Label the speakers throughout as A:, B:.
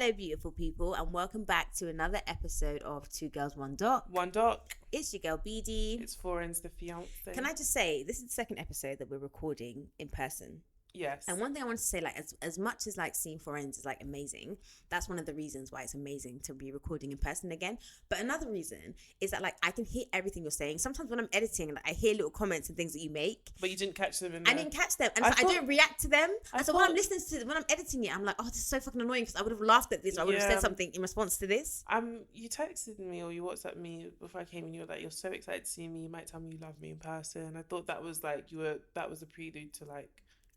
A: Hello, beautiful people, and welcome back to another episode of Two Girls, One Doc.
B: One Doc.
A: It's your girl, BD.
B: It's Fourens, the fiance.
A: Can I just say, this is the second episode that we're recording in person.
B: Yes.
A: And one thing I want to say, like, as much as, like, seeing Fourens is, like, amazing, that's one of the reasons why it's amazing to be recording in person again. But another reason is that, like, I can hear everything you're saying. Sometimes when I'm editing, like, I hear little comments and things that you make.
B: But you didn't catch them
A: I didn't catch them. And I don't react to them. And so when I'm listening to it, when I'm editing it, I'm like, oh, this is so fucking annoying because I would have laughed at this. Or I would have said something in response to this.
B: You texted me or you WhatsApped me before I came and you were like, you're so excited to see me. You might tell me you love me in person. I thought that was like, that was a prelude to like,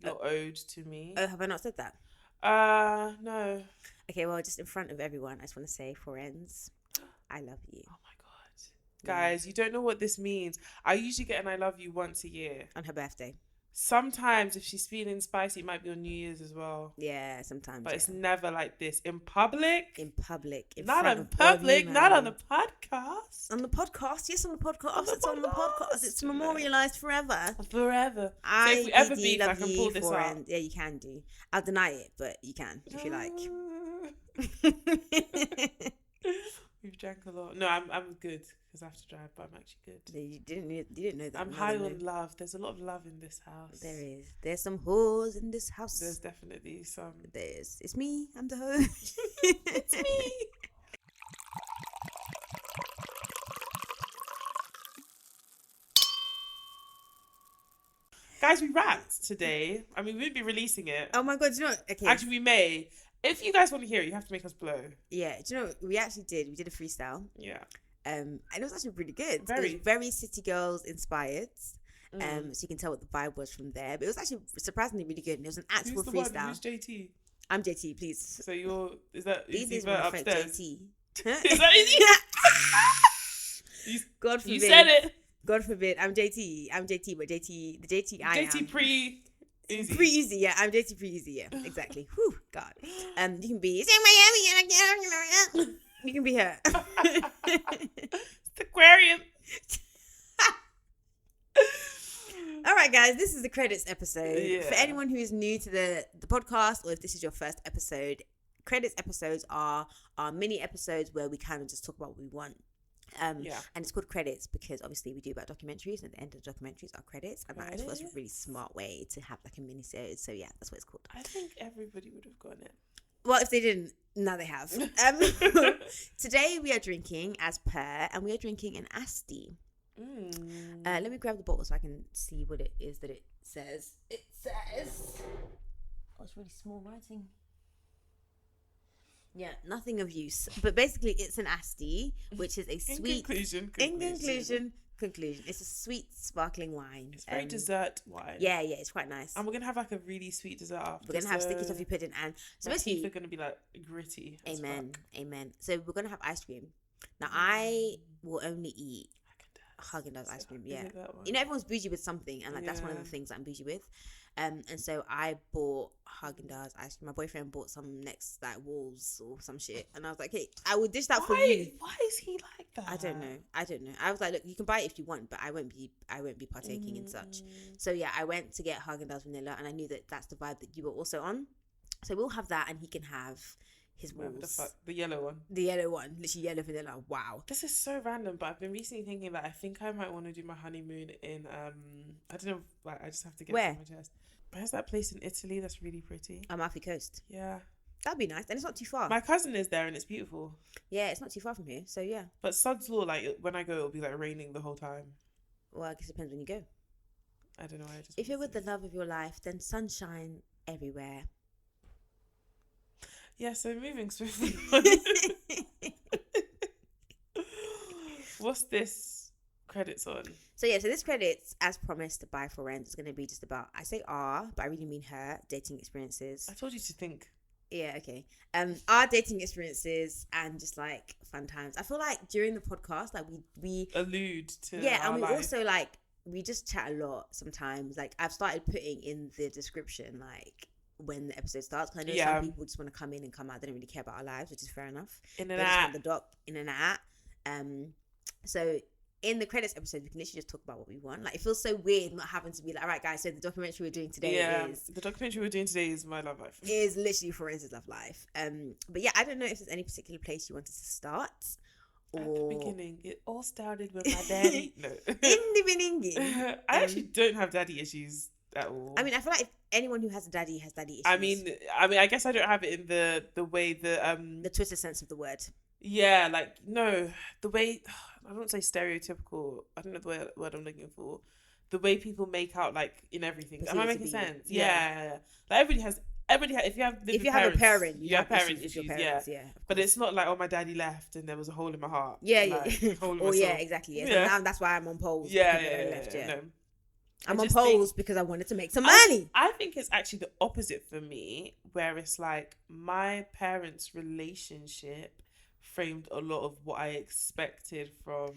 B: your ode to me.
A: Oh, have I not said that?
B: No.
A: Okay, well, just in front of everyone, I just want to say, Fourens, I love you.
B: Oh my God. Guys, you don't know what this means. I usually get an I love you once a year.
A: On her birthday.
B: Sometimes if she's feeling spicy, it might be on New Year's as well.
A: Yeah, sometimes.
B: But it's never like this. In public.
A: Not
B: in public. Not on the podcast.
A: On the podcast. Yes, on the podcast. It's on the podcast. It's memorialized forever.
B: Forever. So if we ever beef, I can pull this out.
A: Yeah, you can do. I'll deny it, but you can if you like.
B: We've drank a lot. No, I'm good because I have to drive, but I'm actually good.
A: You didn't know that.
B: I'm high on love. There's a lot of love in this house.
A: There is. There's some whores in this house.
B: There's definitely some.
A: It's me. I'm the hoe.
B: It's me. Guys, we wrapped today. I mean, we'd be releasing it.
A: Oh my God, do you know? Okay.
B: Actually, we may. If you guys want to hear it, you have to make us blow.
A: Yeah, do you know, we actually did. We did a freestyle.
B: Yeah.
A: And it was actually pretty good.
B: Very.
A: It was very City Girls inspired. So you can tell what the vibe was from there. But it was actually surprisingly really good. And it was an actual freestyle.
B: Who's JT?
A: I'm JT, please.
B: So is that
A: my friend
B: upstairs?
A: JT.
B: Is that easy?
A: God forbid.
B: You said it.
A: God forbid. I'm JT, but the JT I am.
B: JT pre-easy.
A: Pre-easy, yeah. I'm JT pre-easy, yeah. Exactly. Whew, God. You can be, you can be her.
B: It's the aquarium.
A: All right, guys, this is the credits episode.
B: Yeah.
A: For anyone who is new to the podcast, or if this is your first episode, credits episodes are mini episodes where we kind of just talk about what we want. And it's called credits because obviously we do about documentaries, and at the end of the documentaries are credits, and that was a really smart way to have like a mini-series. So yeah, that's what it's called.
B: I think everybody would have gotten it.
A: Well, if they didn't, now they have. Today we are drinking as per, and we are drinking an Asti. Let me grab the bottle so I can see what it is that it says. It says, oh, it's really small writing. Yeah, nothing of use. But basically, it's an Asti, which is a sweet. In conclusion, it's a sweet sparkling wine.
B: It's very dessert wine.
A: Yeah, it's quite nice.
B: And we're gonna have like a really sweet dessert after.
A: We're gonna have sticky toffee pudding, and so
B: my
A: basically
B: teeth are gonna be like gritty.
A: Amen. So we're gonna have ice cream. Now I will only eat Haagen-Dazs ice cream. Yeah, you know everyone's bougie with something, and like that's one of the things that I'm bougie with. And so I bought Haagen-Dazs ice cream. My boyfriend bought some next like walls or some shit, and I was like, hey, I will dish that for you.
B: Why is he like that?
A: I don't know. I was like, look, you can buy it if you want, but I won't be partaking in such. So yeah, I went to get Haagen-Dazs vanilla, and I knew that that's the vibe that you were also on. So we'll have that, and he can have his walls.
B: The yellow one.
A: The yellow one, literally yellow vanilla. Wow.
B: This is so random, but I've been recently thinking that I think I might want to do my honeymoon in I don't know, like I just have to get it off my chest. Where's that place in Italy that's really pretty?
A: Amalfi Coast.
B: Yeah.
A: That'd be nice, and it's not too far.
B: My cousin is there, and it's beautiful.
A: Yeah, it's not too far from here, so yeah.
B: But Sod's Law, like when I go, it'll be like raining the whole time.
A: Well, I guess it depends when you go.
B: I don't know.
A: If you're with the love of your life, then sunshine everywhere.
B: Yeah, so moving swiftly on. What's this credits on? So
A: this credits, as promised by Fourens, is going to be just about, I say but I really mean her, dating experiences.
B: I told you to think.
A: Yeah, okay. Our dating experiences and just like fun times. I feel like during the podcast, like we
B: allude to
A: and we
B: life.
A: also like, we just chat a lot sometimes. Like I've started putting in the description, like, when the episode starts, because I know some people just want to come in and come out. They don't really care about our lives, which is fair enough.
B: In and out.
A: The doc, in and out. So in the credits episode, we can literally just talk about what we want. Like, it feels so weird not having to be like, all right, guys, so the documentary we're doing today
B: is My Love Life.
A: Is literally Fourens' Love Life. But yeah, I don't know if there's any particular place you wanted to start.
B: At the beginning, it all started with my daddy. No.
A: In the beginning.
B: I actually don't have daddy issues at all.
A: I mean, I feel like if anyone who has a daddy has daddy issues.
B: I mean, I guess I don't have it in the way
A: the twisted sense of the word.
B: Yeah, like, no, the way, I don't say stereotypical, I don't know the word I'm looking for. The way people make out, like, in everything. Am I making sense? Yeah. Like, everybody has, if you have
A: a parent,
B: you have parent issues,
A: with your parents, yeah.
B: But it's not like, oh, my daddy left and there was a hole in my heart.
A: Yeah,
B: like, hole in my
A: oh,
B: soul.
A: yeah, exactly. Yeah. So now that's why I'm on polls.
B: Yeah. No.
A: I'm on polls because I wanted to make some money.
B: I think it's actually the opposite for me, where it's like my parents' relationship framed a lot of what I expected from.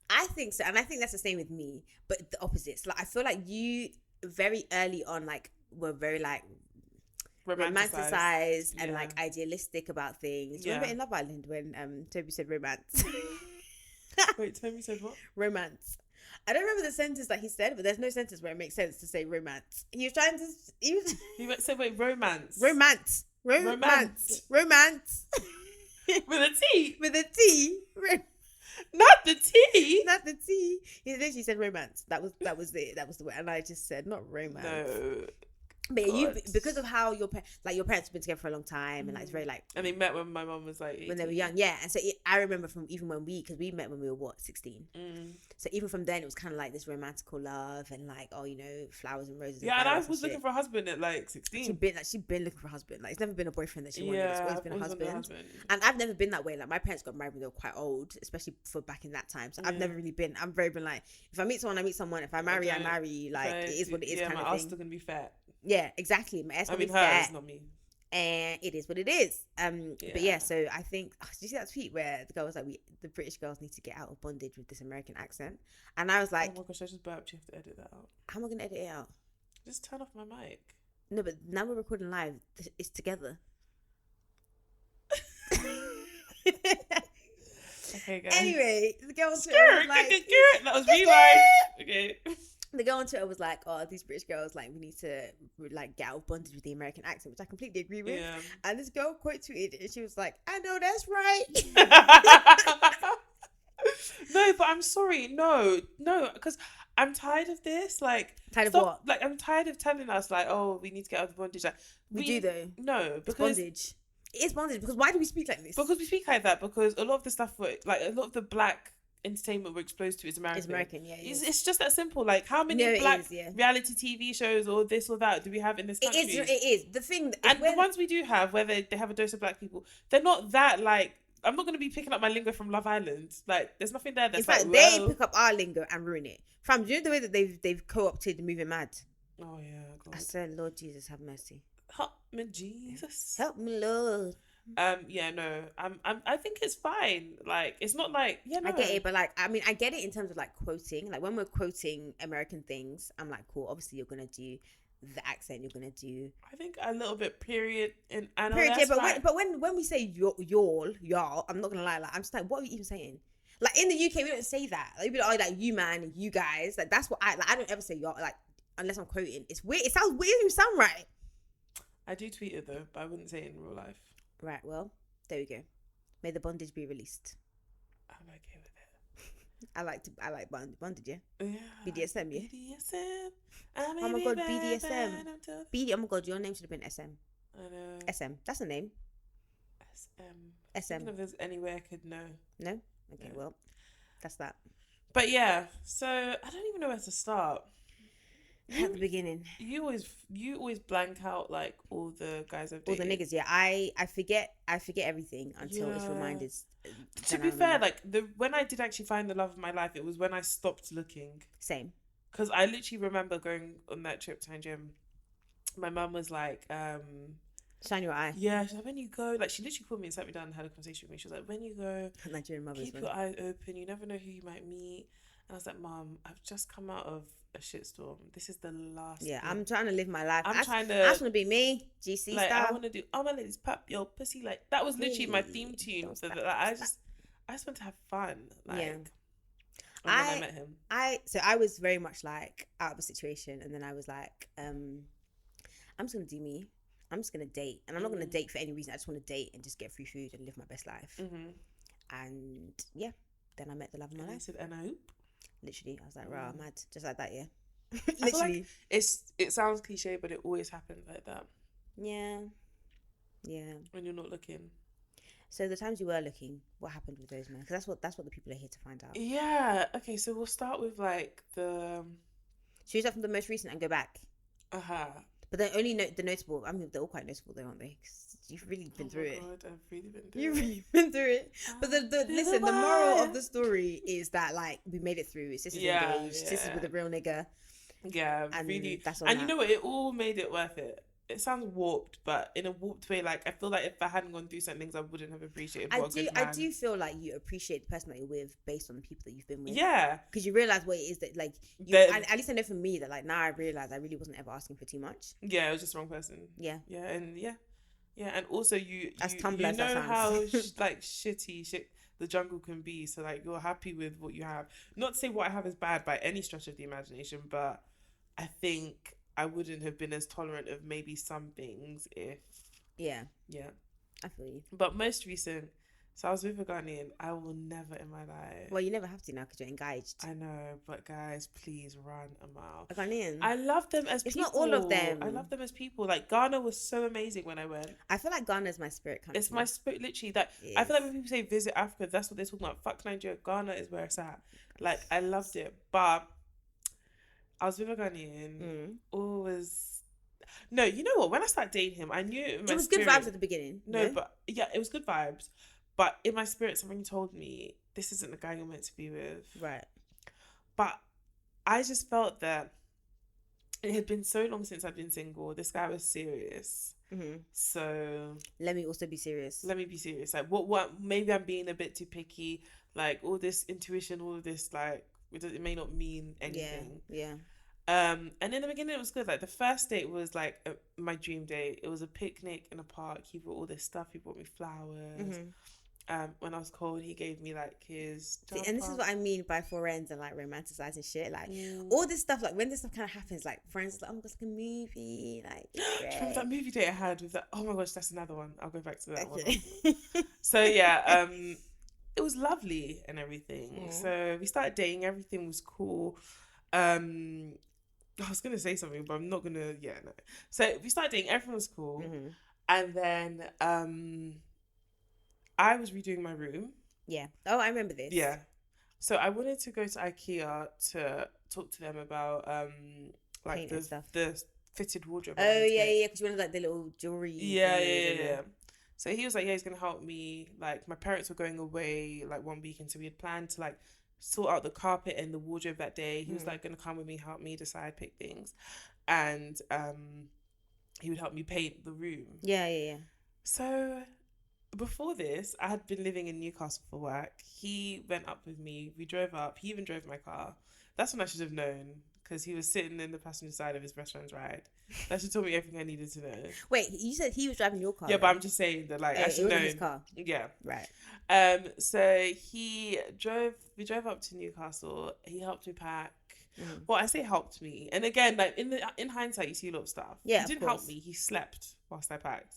A: I think so, and I think that's the same with me, but the opposites. Like, I feel like you very early on, like, were very like romanticized and like idealistic about things. Remember in Love Island when Toby said romance?
B: Wait, Toby said what?
A: Romance. I don't remember the sentence that he said, but there's no sentence where it makes sense to say romance. He was trying to. He
B: said, wait, romance.
A: Romance. Romance. Romance.
B: With a T.
A: With a T.
B: Not the T.
A: Not the T. He literally said romance. That was it. That was the word. And I just said not romance.
B: No.
A: But you, because of how your parents have been together for a long time, and like it's very like.
B: And they met when my mum was like 18.
A: When they were young, yeah. And so I remember from even when because we met when we were 16. So even from then it was kind of like this romantical love and like flowers and roses.
B: Yeah, and I was looking for a husband at like 16.
A: She'd been looking for a husband. Like it's never been a boyfriend that she wanted. It's always been a husband. And I've never been that way. Like my parents got married when they were quite old, especially for back in that time. So I've never really been. I'm very been like if I meet someone, I meet someone. If I marry, I marry. Like it is what it is.
B: Yeah,
A: kind
B: my
A: of
B: ass
A: thing.
B: still gonna be fat.
A: Yeah, exactly. My ass
B: I mean,
A: fat.
B: not me.
A: And it is what it is. But yeah, so I think did you see that tweet where the girl was like, the British girls need to get out of bondage with this American accent? And I was like,
B: oh my gosh, I just burped. You have to edit that out.
A: How am I gonna edit it out?
B: Just turn off my mic.
A: No, but now we're recording live. It's together.
B: Okay, guys.
A: Anyway, the girl on Twitter was like,
B: that was rewind. Okay.
A: The girl on Twitter was like, oh, these British girls, like, we need to, like, get out of bondage with the American accent, which I completely agree with. Yeah. And this girl quote tweeted, and she was like, I know that's right.
B: No, but I'm sorry. No, because I'm tired of this. Like,
A: tired of what?
B: Like, I'm tired of telling us, like, oh, we need to get out of bondage. Like,
A: we do, though.
B: No, because...
A: Bondage. It is bondage, because why do we speak like this?
B: Because we speak like that, because a lot of the stuff, like, a lot of the black entertainment we're exposed to is American.
A: It's American, yeah.
B: It's just that simple. Like, how many black reality TV shows or this or that do we have in this country?
A: It is. The thing...
B: And the ones we do have, where they have a dose of black people, they're not that, like... I'm not going to be picking up my lingo from Love Island. Like, there's nothing there that's like... In fact,
A: they pick up our lingo and ruin it. Fam, do you know the way that they've co-opted Moving Mad?
B: Oh, yeah. God.
A: I said, Lord Jesus, have mercy.
B: Help me, Jesus.
A: Help me, Lord.
B: Yeah, no. I think it's fine. Like, it's not like... Yeah, no.
A: I get it, but like, I mean, I get it in terms of like quoting. Like, when we're quoting American things, I'm like, cool. Obviously, you're going to do... the accent you're gonna do.
B: I think a little bit period in and
A: period, yeah, but when we say y'all, I'm not gonna lie, like I'm just like, what are you even saying? Like in the UK, we don't say that. Like, we don't like you man, you guys. Like that's what I don't ever say y'all, like unless I'm quoting. It's weird. It sounds weird. It doesn't sound right.
B: I do tweet it though, but I wouldn't say it in real life.
A: Right. Well, there we go. May the bondage be released.
B: I'm okay with it.
A: I like bondage, yeah.
B: Yeah.
A: BDSM, yeah.
B: BDSM.
A: Oh my god, BDSM. Oh my god, your name should have been SM.
B: I know.
A: SM. That's the name. SM.
B: I don't know if there's any way I could know.
A: No? Okay, well, that's that.
B: But yeah, so I don't even know where to start.
A: At the beginning.
B: You always blank out like all the guys I've dated.
A: All the niggas, yeah. I forget everything until it's reminded.
B: To be fair, like when I did actually find the love of my life, it was when I stopped looking.
A: Same.
B: Because I literally remember going on that trip to Nigeria. My mum was like,
A: shine your eye.
B: Yeah, she's like, when you go, like she literally called me and sat me down and had a conversation with me. She was like, when you go,
A: Nigerian mothers,
B: keep your eyes open. You never know who you might meet. And I was like, Mum, I've just come out of a shitstorm. This is the last.
A: Yeah, thing. I'm trying to live my life.
B: I just want
A: to be me, GC
B: like,
A: style.
B: I want to do all my ladies pop your pussy. Like that was literally my theme tune. So that I just want to have fun. Like,
A: yeah.
B: when I met him.
A: I was very much like out of a situation, and then I was like, I'm just gonna do me. I'm just gonna date, and I'm not gonna date for any reason. I just want to date and just get free food and live my best life. And yeah, then I met the love of my life.
B: And I hope.
A: Literally, I was like, "Rah, mad," just like that. Yeah.
B: I feel like it sounds cliche, but it always happens like that.
A: Yeah.
B: When you're not looking.
A: So the times you were looking, what happened with those men? Because that's what the people are here to find out.
B: Yeah. Okay. So we'll start with like the.
A: Should we start from the most recent and go back? But then only the notable. I mean, they're all quite notable, though, aren't they? Because you've really been through it.
B: God, I've really been through it.
A: You've really been through it. But listen, the moral of the story is that like we made it through. Sister's engaged. Sister's with a real nigga.
B: Yeah,
A: and
B: really.
A: That's all.
B: And you know what? It all made it worth it. It sounds warped, but in a warped way. Like I feel like if I hadn't gone through certain things, I wouldn't have appreciated. I
A: do feel like you appreciate the person that you're with based on the people that you've been with.
B: Yeah,
A: because you realize what it is that like. At least I know for me that like now I realize I really wasn't ever asking for too much.
B: Yeah, it was just the wrong person.
A: Yeah,
B: and also you
A: Tumblr,
B: you know how like shitty the jungle can be. So like you're happy with what you have. Not to say what I have is bad by any stretch of the imagination, but I think I wouldn't have been as tolerant of maybe some things if... Yeah.
A: I feel you.
B: But most recent, so I was with a Ghanaian. I will never in my life...
A: Well, you never have to now because you're engaged.
B: I know, but guys, please run a mile.
A: A Ghanaian?
B: I love them as people.
A: It's not all of them.
B: I love them as people. Like, Ghana was so amazing when I went.
A: I feel like Ghana is my spirit country.
B: It's my spirit, literally. Like, I feel like when people say visit Africa, that's what they're talking about. Fuck Nigeria. Ghana is where it's at. Like, I loved it. But... I was with a Ghanaian. Always. No, you know what? When I started dating him, I knew it
A: was good vibes at the beginning.
B: No, but yeah, it was good vibes. But in my spirit, something told me this isn't the guy you're meant to be with.
A: Right.
B: But I just felt that it had been so long since I'd been single. This guy was serious. So
A: let me also be serious.
B: Let me be serious. Like what? Maybe I'm being a bit too picky. Like all this intuition, all of this like. It may not mean anything.
A: Yeah.
B: And in the beginning, it was good. Like the first date was like my dream date. It was a picnic in a park. He brought all this stuff. He brought me flowers. When I was cold, he gave me like his.
A: And this is what I mean by Fourens and like romanticizing shit. Like all this stuff. Like when this stuff kind of happens, like Fourens is like, oh my god, it's like a movie. Like
B: remember that movie date I had with that? Oh my gosh, that's another one. I'll go back to that one. So yeah. It was lovely and everything. So we started dating. Everything was cool. I was going to say something, but I'm not going to... Yeah, no. So we started dating. Everything was cool. And then I was redoing my room.
A: Yeah. Oh, I remember this.
B: Yeah. So I wanted to go to IKEA to talk to them about like the fitted wardrobe.
A: Oh, yeah. Because you wanted like the little jewelry.
B: Yeah. So he was like, yeah, he's going to help me. Like, my parents were going away, like, 1 week. And so we had planned to, like, sort out the carpet and the wardrobe that day. He was, like, going to come with me, help me decide, pick things. And he would help me paint the room.
A: Yeah.
B: So, before this, I had been living in Newcastle for work. He went up with me. We drove up. He even drove my car. That's when I should have known. Because he was sitting in the passenger side of his best friend's ride. That should tell me everything I needed to know.
A: Wait, you said he was driving your car?
B: Yeah, but I'm just saying that, like, I should know.
A: His car.
B: Yeah.
A: Right.
B: So we drove up to Newcastle. He helped me pack. Well, I say helped me. And again, like, in hindsight, you see a lot of stuff.
A: Yeah,
B: he didn't help me. He slept whilst I packed.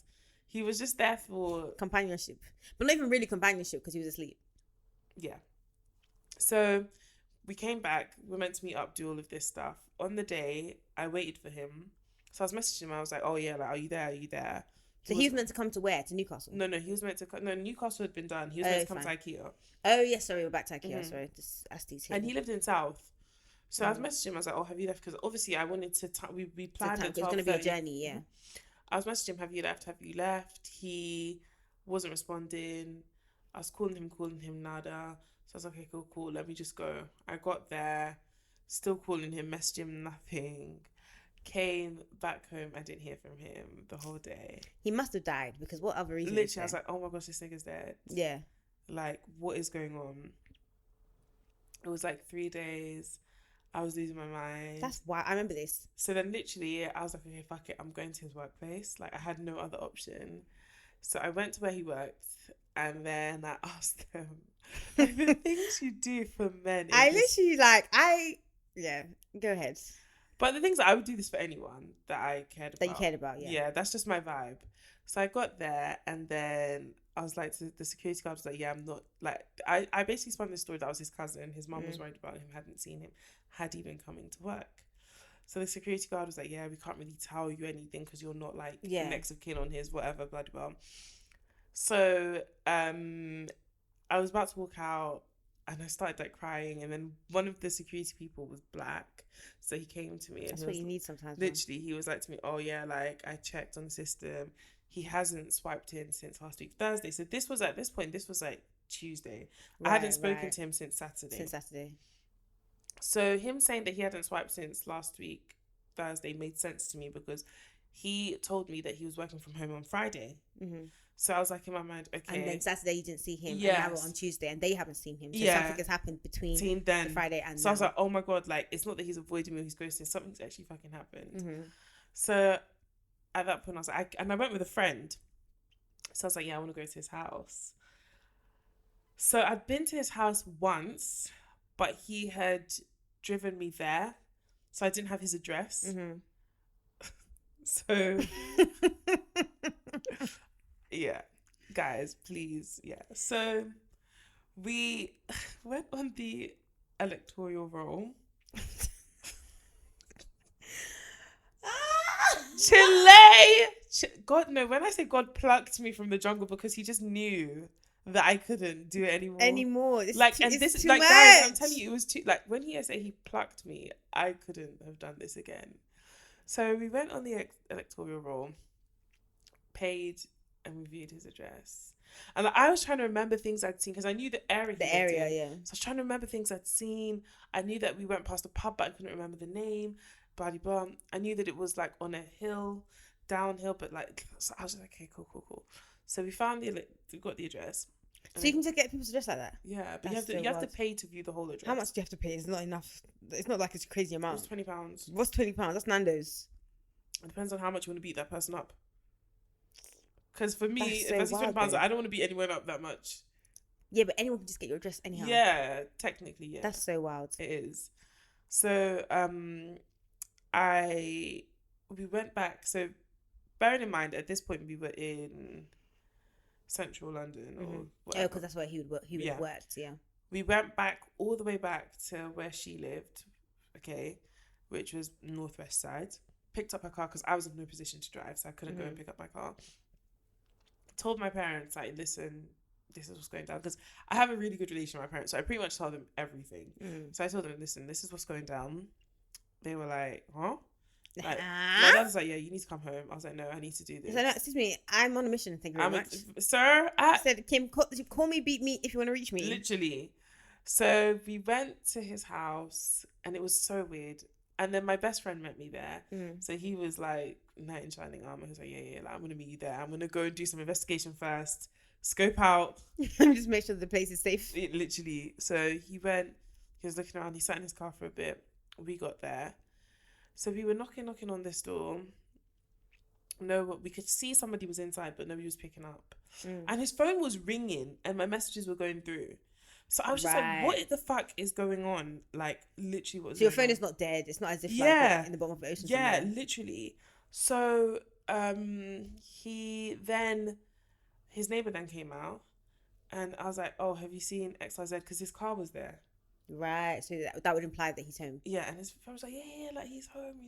B: He was just there for...
A: companionship. But not even really companionship because he was asleep.
B: Yeah. So... we came back. We were meant to meet up, do all of this stuff. On the day, I waited for him. So I was messaging him. I was like, oh, yeah, like, are you there? Are you there?
A: So he was meant to come to where? To Newcastle?
B: No, he was meant to come... No, Newcastle had been done. He was meant to come to IKEA.
A: Oh, yes, sorry, we're back to IKEA. Sorry, just Asti's here.
B: And he lived in South. So I was messaging him. I was like, oh, have you left? Because obviously I wanted to... we planned it.
A: It's going to be a journey, yeah.
B: I was messaging him, have you left? He wasn't responding. I was calling him, nada. So I was like, okay, cool. Let me just go. I got there, still calling him, messaging him, nothing. Came back home, I didn't hear from him the whole day.
A: He must have died because what other reason?
B: Literally, I was like, oh my gosh, this nigga's dead.
A: Yeah.
B: Like, what is going on? It was like 3 days. I was losing my mind.
A: That's why I remember this.
B: So then literally, I was like, okay, fuck it. I'm going to his workplace. Like, I had no other option. So I went to where he worked and then I asked them, like, the things you do for men.
A: Yeah, go ahead.
B: But the things that I would do this for anyone that I cared about.
A: That you cared about, yeah.
B: Yeah, that's just my vibe. So I got there, and then I was like, to the security guard was like, yeah, I'm not, like, I basically spun this story that I was his cousin. His mum was worried about him, hadn't seen him, had even come into work. So the security guard was like, yeah, we can't really tell you anything because you're not, like, the next of kin on his whatever, blah, blah, blah. So I was about to walk out, and I started, like, crying, and then one of the security people was black, so he came to me.
A: That's what you need sometimes.
B: Literally, he was like to me, oh, yeah, like, I checked on the system. He hasn't swiped in since last week, Thursday. So this was, at this point, like, Tuesday. I hadn't spoken to him since Saturday. So him saying that he hadn't swiped since last week, Thursday, made sense to me because he told me that he was working from home on Friday. Mm-hmm. So I was like, in my mind, okay.
A: And then Saturday you didn't see him. Yes. And now we're on Tuesday and they haven't seen him. So something has happened between then. The Friday and
B: so now. I was like, oh my God, like, it's not that he's avoiding me or he's ghosting. Something's actually fucking happened. Mm-hmm. So at that point I was like, I went with a friend. So I was like, yeah, I want to go to his house. So I'd been to his house once, but he had driven me there, so I didn't have his address. Mm-hmm. So yeah, guys, please, yeah. So we went on the electoral roll. Chile! God, no, when I say God plucked me from the jungle because he just knew that I couldn't do it anymore.
A: It's
B: like,
A: too,
B: and
A: it's
B: this is
A: too
B: like,
A: much.
B: guys, I'm telling you, it was too, like, when he said he plucked me, I couldn't have done this again. So we went on the electoral roll, paid, and we viewed his address. And like, I was trying to remember things I'd seen because I knew the area.
A: Yeah.
B: So I was trying to remember things I'd seen. I knew that we went past a pub, but I couldn't remember the name. Blah, blah, blah. I knew that it was like on a hill, downhill, but like, so I was like, okay, cool. So we found we got the address.
A: So you can just get people's address like that?
B: Yeah, but you have to pay to view the whole address.
A: How much do you have to pay? It's not enough. It's not like it's a crazy amount.
B: It's £20.
A: What's £20? That's Nando's.
B: It depends on how much you want to beat that person up. Because for me, if I see £20, I don't want to beat anyone up that much.
A: Yeah, but anyone can just get your address anyhow.
B: Yeah, technically, yeah.
A: That's so wild.
B: It is. So, we went back. So, bearing in mind, at this point, we were in central London or whatever.
A: Oh, because that's where he would work. He would have worked, yeah.
B: We went back all the way back to where she lived, okay, which was northwest side. Picked up her car because I was in no position to drive, so I couldn't go and pick up my car. Told my parents, like, listen, this is what's going down, because I have a really good relation with my parents, so I pretty much told them everything. So I told them, listen, this is what's going down. They were like, huh? Like, my dad was like, yeah, you need to come home. I was like, no, I need to do this.
A: So, no, excuse me, I'm on a mission, thank you very much.
B: Sir,
A: I said, Kim, call me, beat me if you want to reach me.
B: Literally. So we went to his house, and it was so weird. And then my best friend met me there. So he was like, knight in shining armor. He was like, yeah, like, I'm going to meet you there. I'm going to go and do some investigation first. Scope out.
A: Just make sure the place is safe.
B: Literally. So he was looking around. He sat in his car for a bit. We got there. So we were knocking on this door. No, we could see somebody was inside, but nobody was picking up. And his phone was ringing and my messages were going through. So I was just like, what the fuck is going on? Like, literally, what was
A: your phone is not dead. It's not as if like in the bottom of the ocean.
B: Yeah,
A: somewhere.
B: Literally. So his neighbour then came out and I was like, oh, have you seen XYZ? Because his car was there.
A: Right. So that would imply that he's home.
B: Yeah, and his friend was like, yeah, like, he's home. I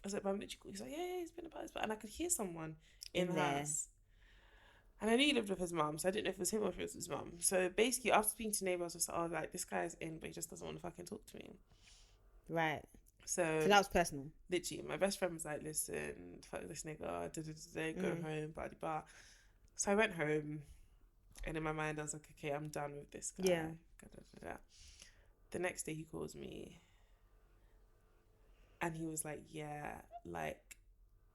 B: was like, but I'm literally cool. He's like, yeah, he's been about his butt. And I could hear someone in the house. And I knew he lived with his mum, so I didn't know if it was him or if it was his mum. So basically, after speaking to neighbours, I was just like, oh, like, this guy's in, but he just doesn't want to fucking talk to me.
A: Right.
B: So
A: that was personal.
B: Literally, my best friend was like, listen, fuck this nigga, go home, blah, blah, blah. So I went home, and in my mind, I was like, okay, I'm done with this guy.
A: Yeah.
B: The next day, he calls me, and he was like, yeah, like,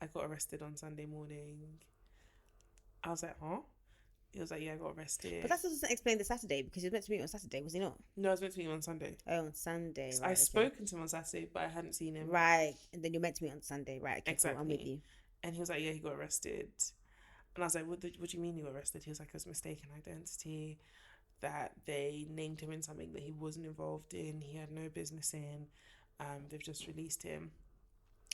B: I got arrested on Sunday morning. I was like, huh? He was like, yeah, I got arrested.
A: But that doesn't explain the Saturday, because he was meant to meet on Saturday, was he not?
B: No, I was meant to meet him on Sunday.
A: Oh, on Sunday.
B: So right, I'd spoken to him on Saturday, but I hadn't seen him.
A: Right. And then you're meant to meet on Sunday. Right. Okay,
B: exactly.
A: Cool, I'm with you.
B: And he was like, yeah, he got arrested. And I was like, what do you mean you were arrested? He was like, it was mistaken identity, that they named him in something that he wasn't involved in, he had no business in. They've just released him.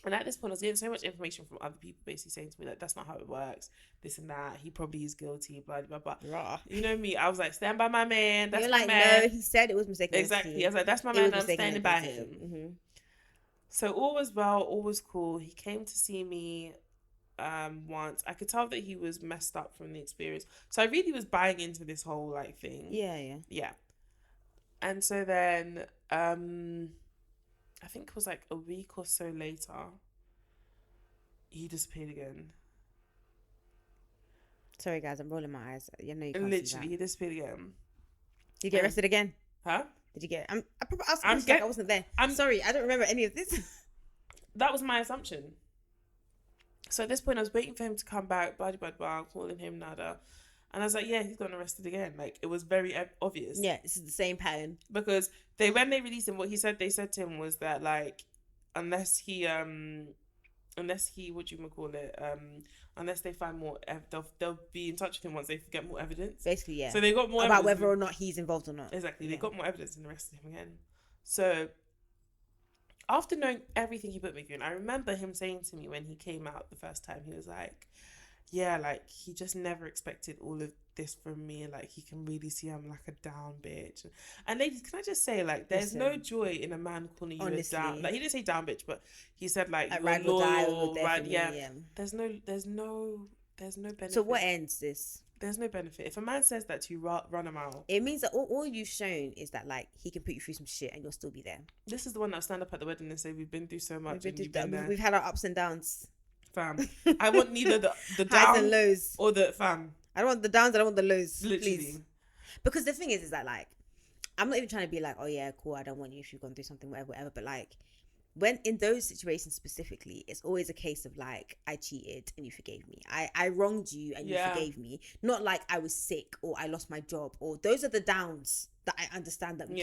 B: And at this point, I was getting so much information from other people basically saying to me, like, that's not how it works, this and that. He probably is guilty, blah, blah, blah.
A: Raw.
B: You know me, I was like, stand by my man. That's
A: You're
B: my
A: like,
B: man.
A: no, he said it was mistaken.
B: Exactly. I was like, that's my man, I'm standing by him.
A: Mm-hmm.
B: So all was well, all was cool. He came to see me once. I could tell that he was messed up from the experience. So I really was buying into this whole, like, thing.
A: Yeah.
B: And so then, I think it was like a week or so later, he disappeared again.
A: Sorry, guys, I'm rolling my eyes. You know you can't
B: Literally,
A: see that.
B: he disappeared again.
A: Did you get arrested again?
B: Huh?
A: Did you get? I wasn't there. I'm sorry, I don't remember any of this.
B: That was my assumption. So at this point, I was waiting for him to come back, blah, blah, blah, calling him nada. And I was like, yeah, he's gotten arrested again. Like, it was very obvious.
A: Yeah, this is the same pattern.
B: Because when they released him, what they said to him was that, like, unless he, unless they find more, they'll be in touch with him once they get more evidence.
A: Basically, yeah.
B: So they got more
A: about
B: evidence
A: whether or not he's involved or not.
B: Exactly. They got more evidence and arrested him again. So after knowing everything he put me through, and I remember him saying to me when he came out the first time, he was like, yeah, like, he just never expected all of this from me. Like, he can really see I'm like a down bitch. And ladies, can I just say, like, there's no joy in a man calling you a down. Like, he didn't say down bitch, but he said, like, you're loyal, right? Yeah. There's no benefit.
A: So what ends this?
B: There's no benefit. If a man says that to you, run him out.
A: It means that all you've shown is that, like, he can put you through some shit and you'll still be there.
B: This is the one that'll stand up at the wedding and say, we've been through so much.
A: We've had our ups and downs.
B: Fam, I want neither the
A: highs and lows
B: or the fam.
A: I don't want the downs. I don't want the lows.
B: Literally.
A: Please. Because the thing is that, like, I'm not even trying to be like, oh yeah, cool, I don't want you if you've gone through something, whatever. But, like, when in those situations specifically, it's always a case of, like, I cheated and you forgave me. I wronged you and you forgave me. Not like I was sick or I lost my job, or those are the downs that I understand that we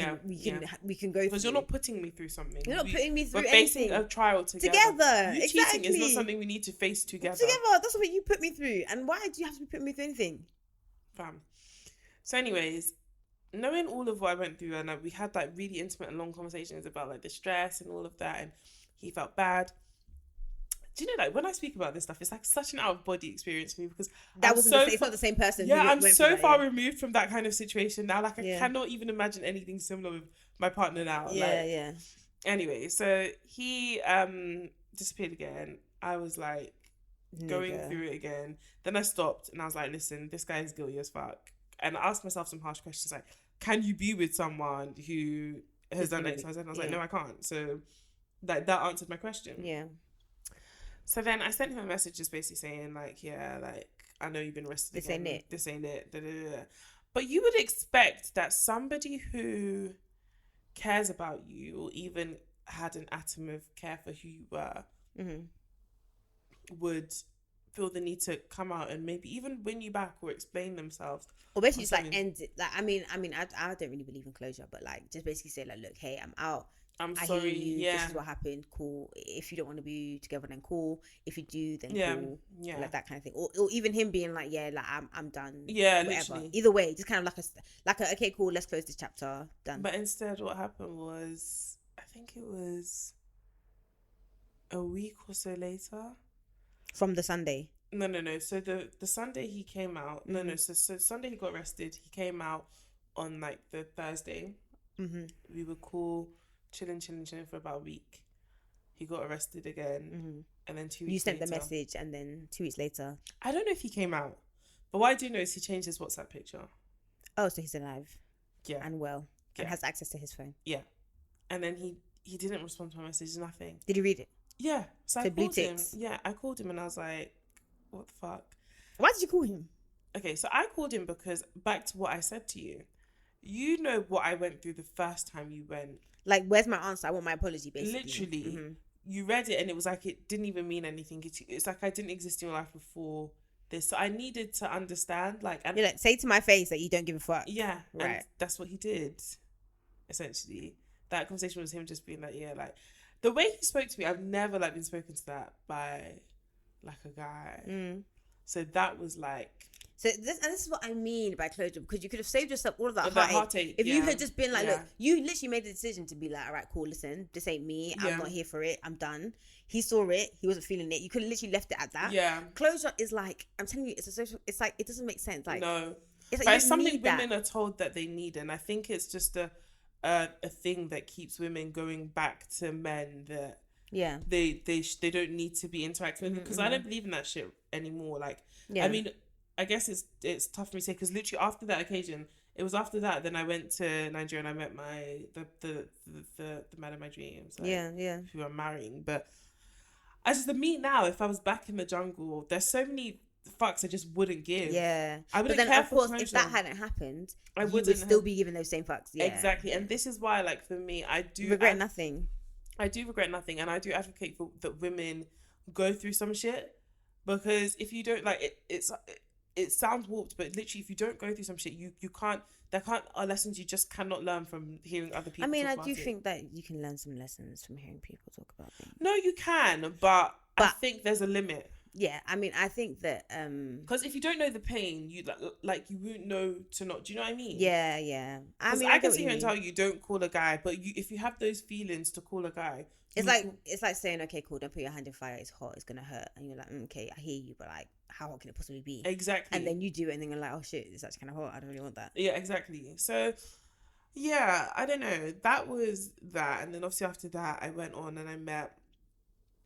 A: can go through.
B: Because you're not putting me through something.
A: You're not putting me through
B: anything. We're facing a trial together. You cheating is not something we need to face together.
A: That's what you put me through. And why do you have to put me through anything?
B: Fam. So anyways, knowing all of what I went through, and we had like really intimate and long conversations about like the stress and all of that, and he felt bad. Do you know, like, when I speak about this stuff, it's like such an out of body experience for me, because
A: it's not the same person.
B: Yeah, I'm so far removed from that kind of situation now. Like, I cannot even imagine anything similar with my partner now.
A: Yeah.
B: Anyway, so he disappeared again. I was like going through it again. Then I stopped and I was like, listen, this guy is guilty as fuck. And I asked myself some harsh questions like, can you be with someone who has done X, Y, Z? And I was like, no, I can't. So that answered my question.
A: Yeah.
B: So then I sent him a message just basically saying, like, yeah, like, I know you've been arrested
A: This
B: again.
A: ain't it.
B: This ain't it. Da, da, da, da. But you would expect that somebody who cares about you, or even had an atom of care for who you were, would feel the need to come out and maybe even win you back or explain themselves.
A: Or basically just like end it. Like, I mean, I don't really believe in closure, but like just basically say like, look, hey, I'm out.
B: I'm sorry.
A: Hear you. This is what happened. Cool. If you don't want to be together, then cool. If you do, then cool. Yeah. Like that kind of thing. Or even him being like, yeah, like I'm done.
B: Yeah,
A: whatever.
B: literally.
A: Either way, just kind of like a okay, cool. Let's close this chapter. Done.
B: But instead, what happened was, I think it was a week or so later.
A: From the Sunday.
B: No. So the Sunday he came out. No. So Sunday he got arrested. He came out on like the Thursday. We were cool. Chilling for about a week. He got arrested again, and then 2 weeks.
A: You sent
B: later,
A: the message, and then 2 weeks later.
B: I don't know if he came out, but what I do know is he changed his WhatsApp picture.
A: Oh, so he's alive.
B: Yeah,
A: and well, and has access to his phone.
B: Yeah, and then he didn't respond to my message. Nothing.
A: Did he read it?
B: Yeah, so I called him. Yeah, I called him and I was like, "What the fuck?
A: Why did you call him?"
B: Okay, so I called him because back to what I said to you. You know what I went through the first time you went.
A: Like, where's my answer? I want my apology, basically.
B: Literally. You read it and it was like it didn't even mean anything. It's like I didn't exist in your life before this. So I needed to understand. Like, and
A: you're like, say to my face that you don't give a fuck.
B: Yeah.
A: Right.
B: And that's what he did, essentially. That conversation was him just being like, yeah, like, the way he spoke to me, I've never, like, been spoken to that by, like, a guy. So that was like.
A: So this is what I mean by closure, because you could have saved yourself all of that
B: heartache
A: if you had just been like, look, you literally made the decision to be like, all right, cool, listen, this ain't me, I'm not here for it, I'm done. He saw it, he wasn't feeling it. You could have literally left it at that. Yeah. Closure is like, I'm telling you, it's like, it doesn't make sense. Like,
B: no,
A: it's like,
B: but it's something women are told that they need, and I think it's just a thing that keeps women going back to men that they don't need to be interacting with, because I don't believe in that shit anymore. Like, I mean, I guess it's tough for me to say, because literally after that occasion, it was after that, then I went to Nigeria and I met the man of my dreams, like, who I'm marrying. But as the me now, if I was back in the jungle, there's so many fucks I just wouldn't give.
A: Yeah,
B: I wouldn't.
A: But then,
B: care
A: of course,
B: for
A: if that hadn't happened,
B: I
A: would still be giving those same fucks. Yeah,
B: exactly. And this is why, like, for me, I do
A: regret nothing.
B: I do regret nothing, and I do advocate for that women go through some shit, because if you don't, like, it sounds warped, but literally, if you don't go through some shit, you can't. There are lessons you just cannot learn from hearing other people.
A: I mean,
B: talk
A: I
B: about
A: do
B: it.
A: think that you can learn some lessons from hearing people talk about things.
B: No, you can, but I think there's a limit.
A: Yeah, I mean, I think that
B: because if you don't know the pain, you like you won't know to not. Do you know what I mean?
A: Yeah. I mean,
B: I can sit here and tell you don't call a guy, but if you have those feelings to call a guy,
A: it's like saying, okay, cool, don't put your hand in fire, it's hot, it's gonna hurt, and you're like, okay, I hear you, but like, how hot can it possibly be?
B: Exactly.
A: And then you do it, and then you're like, oh shit, it's actually kind of hot, I don't really want that.
B: Yeah, exactly. So yeah, I don't know, that was that. And then obviously after that, I went on and I met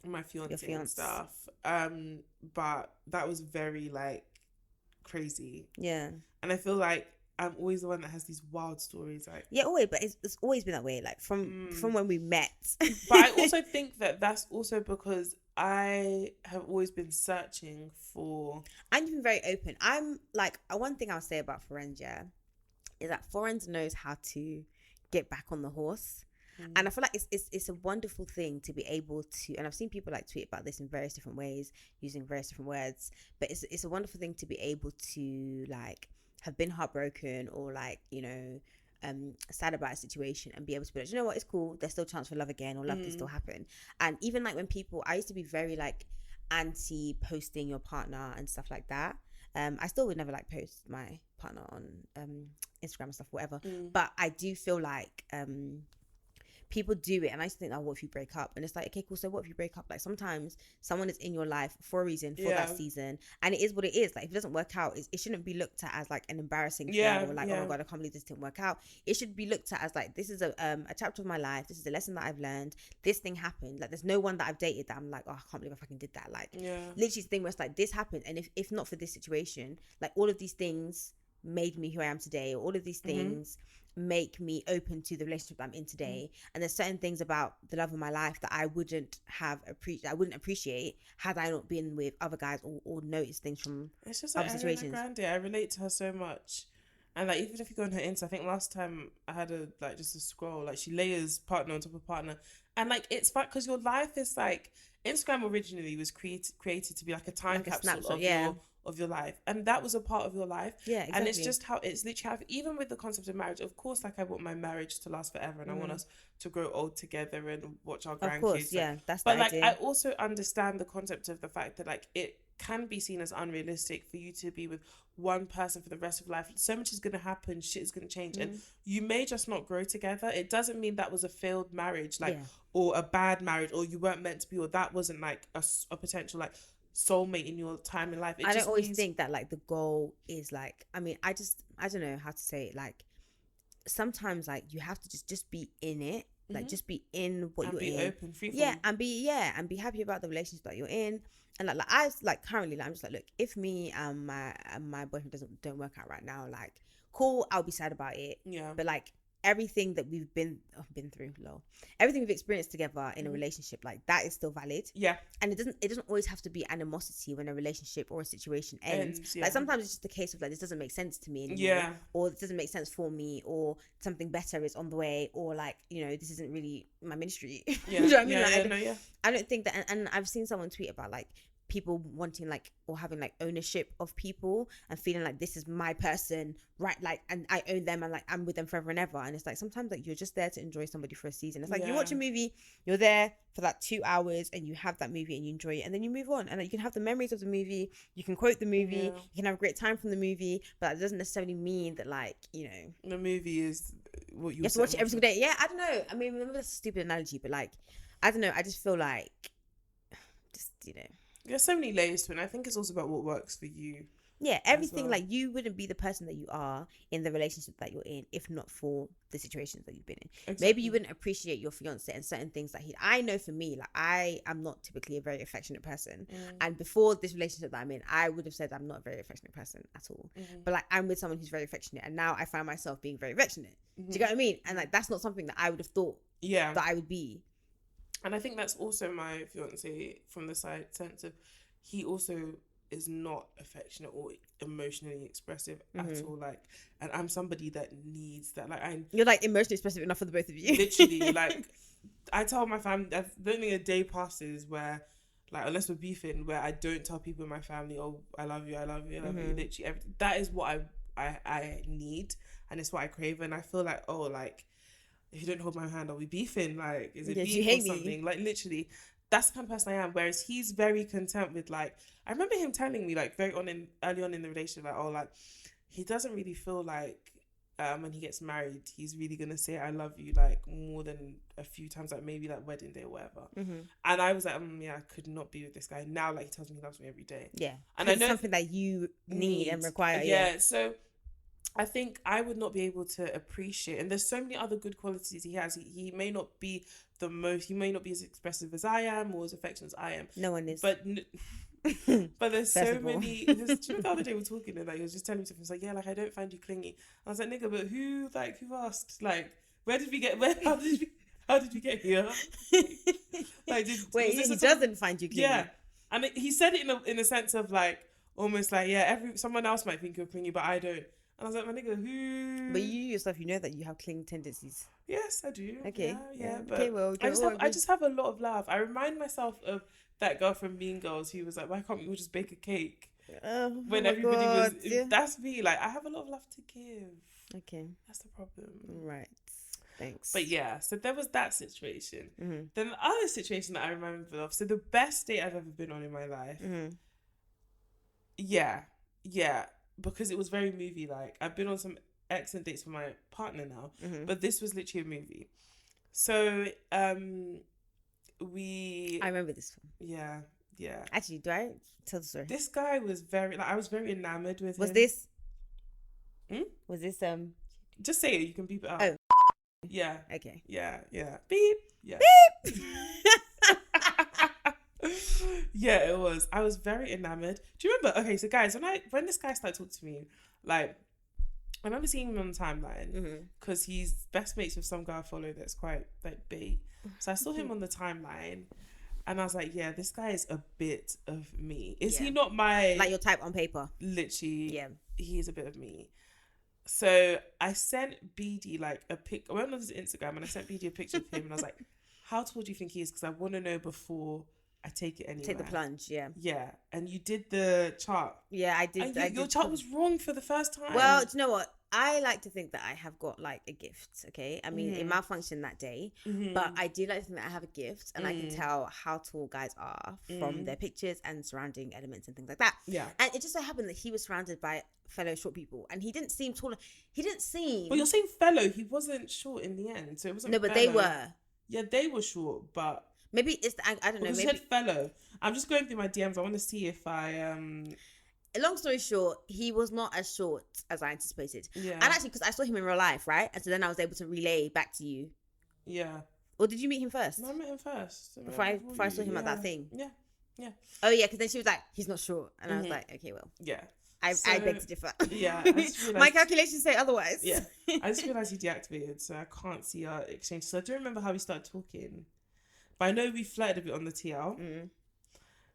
B: my fiance and stuff, but that was very like crazy. Yeah. And I feel like I'm always the one that has these wild stories, like,
A: yeah, always. But it's always been that way, like from when we met.
B: But I also think that that's also because I have always been searching for,
A: and you've been very open. I'm like, one thing I'll say about Fourens, is that Fourens knows how to get back on the horse. And I feel like it's a wonderful thing to be able to, and I've seen people like tweet about this in various different ways, using various different words, but it's a wonderful thing to be able to like have been heartbroken or like, you know, sad about a situation and be able to be like, you know what, it's cool, there's still a chance for love again, or love can still happen. And even like when people, I used to be very like anti posting your partner and stuff like that. I still would never like post my partner on Instagram and stuff, whatever. But I do feel like people do it, and I just think, oh, what if you break up? And it's like, okay, cool, so what if you break up? Like, sometimes someone is in your life for a reason, for that season, and it is what it is. Like, if it doesn't work out, it shouldn't be looked at as like an embarrassing thing, or like, oh my god, I can't believe this didn't work out. It should be looked at as like, this is a chapter of my life, this is a lesson that I've learned, this thing happened. Like, there's no one that I've dated that I'm like, oh, I can't believe I fucking did that. Like, literally the thing where it's like, this happened, and if not for this situation, like, all of these things made me who I am today, or all of these things make me open to the relationship that I'm in today. And there's certain things about the love of my life that I wouldn't appreciate had I not been with other guys or noticed things from
B: it's just
A: other
B: like
A: situations.
B: Grande, I relate to her so much. And like, even if you go on her Insta, I think last time I had just a scroll, like, she layers partner on top of partner, and like, it's fun because your life is like, Instagram originally was created to be like a time capsule of your life, and that was a part of your life. Yeah, exactly. And it's just how it's literally even with the concept of marriage. Of course, like, I want my marriage to last forever, and I want us to grow old together and watch our grandkids. Of course,
A: that's
B: but
A: the
B: like
A: idea.
B: I also understand the concept of the fact that like it can be seen as unrealistic for you to be with one person for the rest of life. So much is going to happen, shit is going to change, and you may just not grow together. It doesn't mean that was a failed marriage, like, or a bad marriage, or you weren't meant to be, or that wasn't like a potential like soulmate in your time in life.
A: I don't always think that like the goal is like, I mean, I don't know how to say it. Like, sometimes like you have to just be in it, like just be in what you're in,
B: be open, free
A: and be happy about the relationship that you're in. And like I like currently, like, I'm just like, look, if me and my boyfriend don't work out right now, like, cool, I'll be sad about it. Yeah. But like, everything that we've been through, everything we've experienced together in a relationship, like, that is still valid. Yeah. And it doesn't always have to be animosity when a relationship or a situation ends. Like, sometimes it's just a case of like, this doesn't make sense to me anymore, or this doesn't make sense for me, or something better is on the way, or like, you know, this isn't really my ministry. You know what I mean? I don't think that, and I've seen someone tweet about like, people wanting like, or having like ownership of people and feeling like this is my person, right? Like, and I own them and like I'm with them forever and ever. And it's like sometimes like you're just there to enjoy somebody for a season. It's like you watch a movie, you're there for like 2 hours and you have that movie and you enjoy it and then you move on, and like, you can have the memories of the movie, you can quote the movie, you can have a great time from the movie, but that doesn't necessarily mean that like, you know,
B: the movie is what you
A: have to watch it every single day. Yeah, I don't know. I mean, maybe that's a stupid analogy, but like, I don't know. I just feel like, just, you know.
B: There's so many layers to it, and I think it's also about what works for you.
A: Yeah, everything, like, you wouldn't be the person that you are in the relationship that you're in if not for the situations that you've been in. Exactly. Maybe you wouldn't appreciate your fiance and certain things that I know for me, like, I am not typically a very affectionate person. And before this relationship that I'm in, I would have said I'm not a very affectionate person at all. But like, I'm with someone who's very affectionate, and now I find myself being very affectionate. Do you get what I mean? And like, that's not something that I would have thought that I would be.
B: And I think that's also my fiance from the sense of he also is not affectionate or emotionally expressive at all. Like, and I'm somebody that needs that. Like,
A: you're like emotionally expressive enough for the both of you.
B: Literally, like, I tell my family, I don't think a day passes where, like, unless we're beefing, where I don't tell people in my family, oh, I love you, I love you, I love you. Literally, that is what I need, and it's what I crave. And I feel like, oh, like, if you don't hold my hand, are we beefing? Like, is it beef or something? Like, literally, that's the kind of person I am. Whereas he's very content with, like, I remember him telling me, like, early on in the relationship, like, oh, like, he doesn't really feel like when he gets married, he's really gonna say I love you like more than a few times, like maybe like wedding day or whatever. And I was like, yeah, I could not be with this guy now. Like, he tells me he loves me every day.
A: Yeah,
B: and I know
A: something that you need and require.
B: Yeah, so I think I would not be able to appreciate, and there's so many other good qualities he has. He may not be he may not be as expressive as I am or as affectionate as I am.
A: No one is.
B: But there's so many. The other day we were talking and like he was just telling me something. He was like, yeah, like I don't find you clingy. I was like, nigga, but who asked? Like, how did we get here? Like,
A: he doesn't find you clingy.
B: Yeah, and he said it in a sense of like almost like, yeah, someone else might think you're clingy, but I don't. And I was like, my nigga, who?
A: But you yourself, you know that you have clingy tendencies.
B: Yes, I do.
A: Okay.
B: Yeah. But
A: okay, well,
B: I just have a lot of love. I remind myself of that girl from Mean Girls who was like, why can't we all just bake a cake? When everybody was... Yeah. That's me. Like, I have a lot of love to give.
A: Okay.
B: That's the problem.
A: Right. Thanks.
B: But yeah, so there was that situation. Then the other situation that I remember of, so the best date I've ever been on in my life. Yeah. Because it was very movie-like. I've been on some excellent dates with my partner now, but this was literally a movie. So, I
A: remember this one.
B: Yeah.
A: Actually, do I tell the story?
B: This guy was I was very enamored with him.
A: Was this? Was this
B: Just say it. You can beep it out.
A: Oh.
B: Yeah.
A: Okay.
B: Yeah. Beep. Yeah.
A: Beep.
B: Yeah, it was. I was very enamored. Do you remember? Okay, so guys, when this guy started talking to me, like, I remember seeing him on the timeline because he's best mates with some guy I follow that's quite like bait. So I saw him on the timeline, and I was like, yeah, this guy is a bit of me. Is he not my
A: like your type on paper?
B: Literally,
A: yeah,
B: he is a bit of me. So I sent BD like a pic. I went on his Instagram and I sent BD a picture of him, and I was like, how tall do you think he is? Because I want to know before I take it anywhere.
A: Take the plunge, yeah.
B: Yeah, and you did the chart.
A: Yeah, I did.
B: Your chart was wrong for the first time.
A: Well, do you know what? I like to think that I have got like a gift, okay? I mean, it malfunctioned that day, but I do like to think that I have a gift, and I can tell how tall guys are from their pictures and surrounding elements and things like that.
B: Yeah.
A: And it just so happened that he was surrounded by fellow short people, and he didn't seem taller. He didn't seem...
B: But you're saying fellow, he wasn't short in the end, so it wasn't.
A: No, but
B: fellow.
A: they were.
B: Yeah, they were short, but...
A: Maybe it's... I don't know.
B: Because you said fellow. I'm just going through my DMs. I want to see if I...
A: Long story short, he was not as short as I anticipated.
B: Yeah.
A: And actually, because I saw him in real life, right? And so then I was able to relay back to you.
B: Yeah.
A: Or did you meet him first?
B: No, I met him first.
A: Before I saw him at that thing?
B: Yeah.
A: Oh, yeah, because then she was like, he's not short. And I was like, okay, well.
B: Yeah.
A: I beg to differ.
B: Yeah.
A: My calculations say otherwise.
B: Yeah. I just realised he deactivated, so I can't see our exchange. So I do remember how we started talking. But I know we flirted a bit on the TL.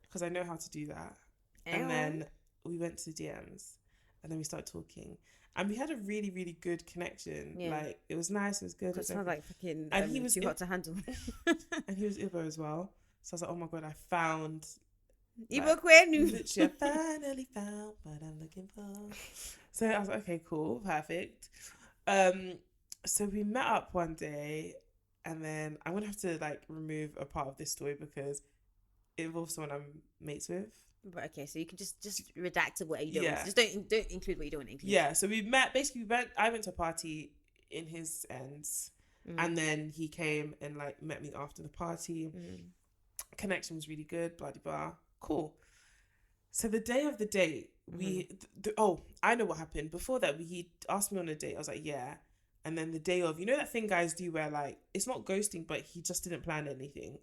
B: Because I know how to do that. And then... we went to DMs and then we started talking and we had a really, really good connection. Like, it was nice, it was good.
A: It sounded like fucking
B: and he was
A: too hot to handle.
B: And he was Ibo as well. So I was like, oh my God, I found Literally, I finally found what I'm looking for. So I was like, okay, cool, perfect. So we met up one day, and then I'm gonna have to like remove a part of this story because it involves someone I'm mates with.
A: But okay, so you can just redact what you don't. Just don't include what you don't include.
B: Yeah. So we met. Basically, I went to a party in his ends, and then he came and like met me after the party. Connection was really good. Blah blah blah. Cool. So the day of the date, I know what happened. Before that, he asked me on a date. I was like, yeah. And then the day of, you know that thing guys do where like it's not ghosting, but he just didn't plan anything.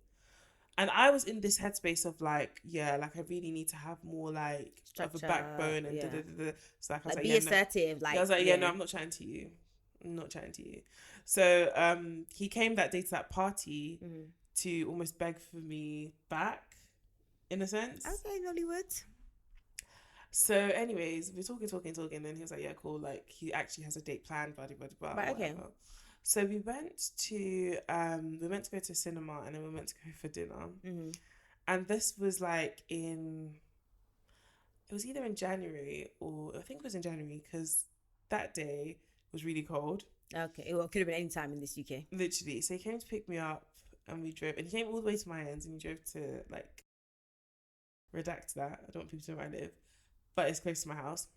B: And I was in this headspace of like, yeah, like I really need to have more like structure, of a backbone and So like I was like,
A: be assertive.
B: I was like, no, I'm not chatting to you. So he came that day to that party to almost beg for me back, in a sense.
A: Okay, Nollywood.
B: So anyways, we're talking, and then he was like, yeah, cool, like he actually has a date planned, blah, blah, blah,
A: right, okay.
B: Whatever. So we went to go to cinema, and then we went to go for dinner. And this was like it was either in January or I think it was in January because that day was really cold.
A: Okay, well, it could have been any time in this UK.
B: Literally. So he came to pick me up and we drove, and he came all the way to my ends and we drove to like, redact that, I don't want people to know where I live, but it's close to my house.